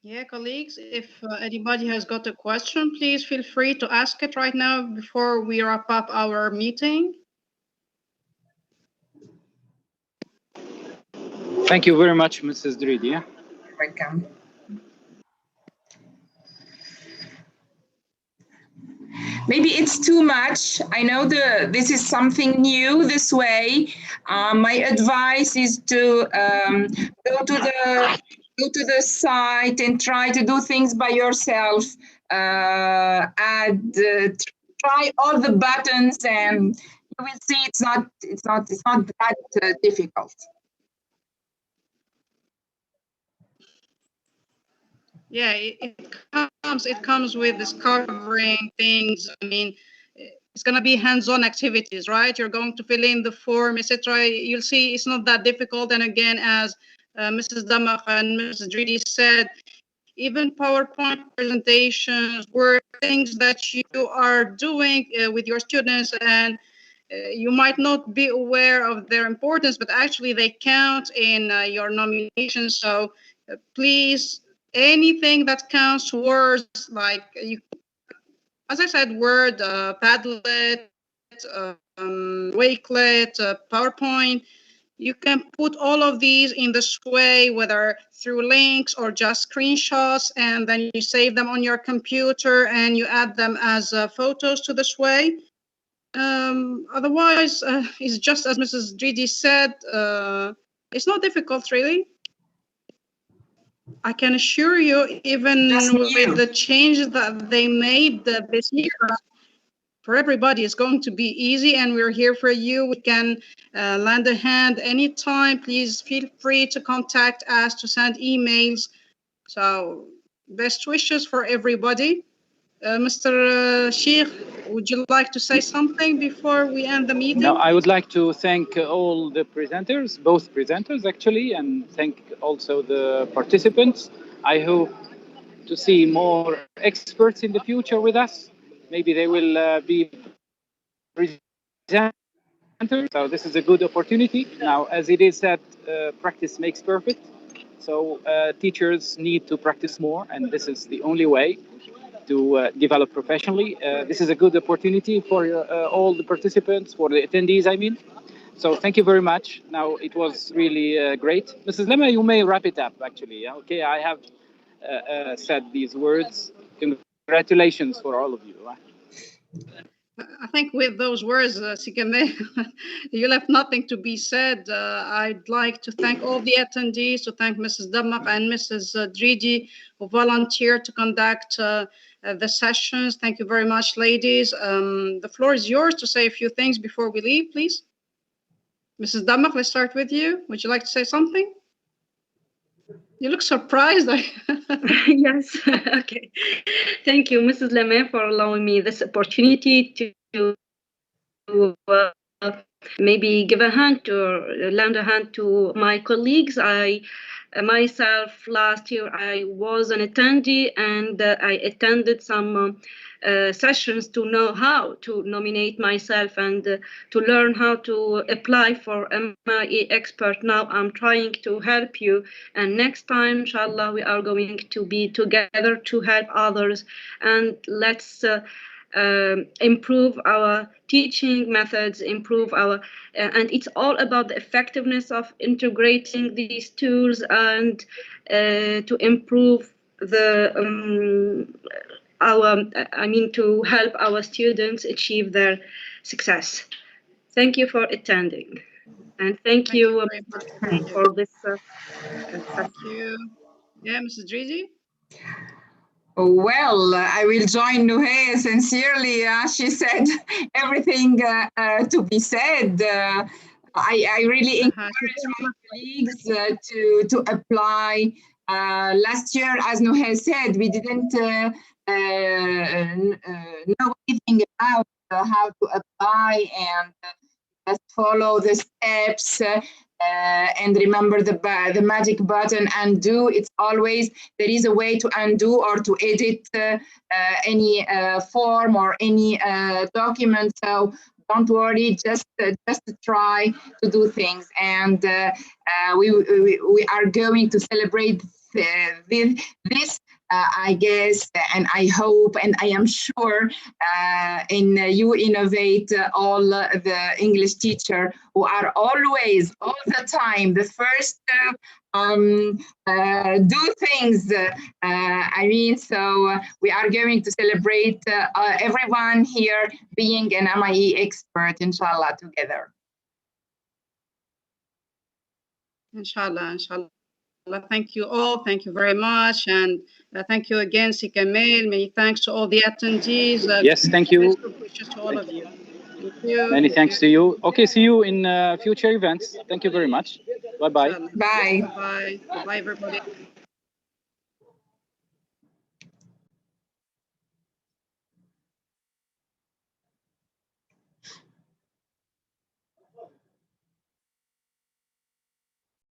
Yeah, colleagues, if anybody has got a question, please feel free to ask it right now before we wrap up our meeting. Thank you very much, Mrs. Dridi. Welcome. Maybe it's too much. I know this is something new this way. My advice is to go to the site and try to do things by yourself. Try all the buttons, and you will see it's not that difficult. Yeah, it comes with discovering things. I mean, it's going to be hands-on activities, right? You're going to fill in the form, etc. You'll see it's not that difficult. And again, as Mrs. Damakh and Mrs. Dridi said, even PowerPoint presentations were things that you are doing with your students, and you might not be aware of their importance, but actually they count in your nomination. So please, anything that counts towards, like, as I said, Word, Padlet, Wakelet, PowerPoint, you can put all of these in the sway, whether through links or just screenshots, and then you save them on your computer and you add them as photos to the sway. Otherwise, it's just as Mrs. Dridi said, it's not difficult, really. I can assure you, even with the changes that they made this year, for everybody, it's going to be easy, and we're here for you. We can lend a hand anytime. Please feel free to contact us, to send emails. So best wishes for everybody. Mr. Sheikh, would you like to say something before we end the meeting? No, I would like to thank all the presenters, both presenters actually, and thank also the participants. I hope to see more experts in the future with us. Maybe they will be presenters. So this is a good opportunity. Now, as it is said, practice makes perfect. So teachers need to practice more, and this is the only way to develop professionally. This is a good opportunity for all the participants, for the attendees, I mean. So thank you very much. Now, it was really great. Mrs. Lema, you may wrap it up, actually. Okay, I have said these words. Congratulations for all of you. I think with those words, Sikame, you left nothing to be said. I'd like to thank all the attendees, to thank Mrs. Damak and Mrs. Dridi, who volunteered to conduct the sessions. Thank you very much, ladies. The floor is yours to say a few things before we leave, please. Mrs. Damak, let's start with you. Would you like to say something? You look surprised. Yes, okay. Thank you, Mrs. Lemay, for allowing me this opportunity to maybe give a hand or lend a hand to my colleagues. I myself, last year, I was an attendee and I attended some sessions to know how to nominate myself and to learn how to apply for MIEE expert. Now I'm trying to help you, and next time, inshallah, we are going to be together to help others, and let's improve our teaching methods, improve our, and it's all about the effectiveness of integrating these tools and to improve the to help our students achieve their success. Thank you for attending, and thank you very much. Thank you. for this. Thank you. Yeah, Mrs. Dridi? Well, I will join Nuhe sincerely. She said everything to be said. I really encourage my colleagues to apply. Last year, as Nuhe said, we didn't know anything about how to apply and just follow the steps. And remember the magic button undo. It's always there is a way to undo or to edit any form or any document. So don't worry, just try to do things, and we are going to celebrate this. I guess, and I hope, and I am sure in U-innovate, all the English teacher who are always, all the time, the first do things. So we are going to celebrate everyone here being an MIEE expert, inshallah, together. Inshallah, inshallah. Thank you all. Thank you very much. And thank you again, Sikamel. Many thanks to all the attendees. Yes, thank you. Best wishes to all of you. Thank you. Many thanks to you. Okay, see you in future events. Thank you very much. Bye-bye. Bye. Bye. Bye, everybody.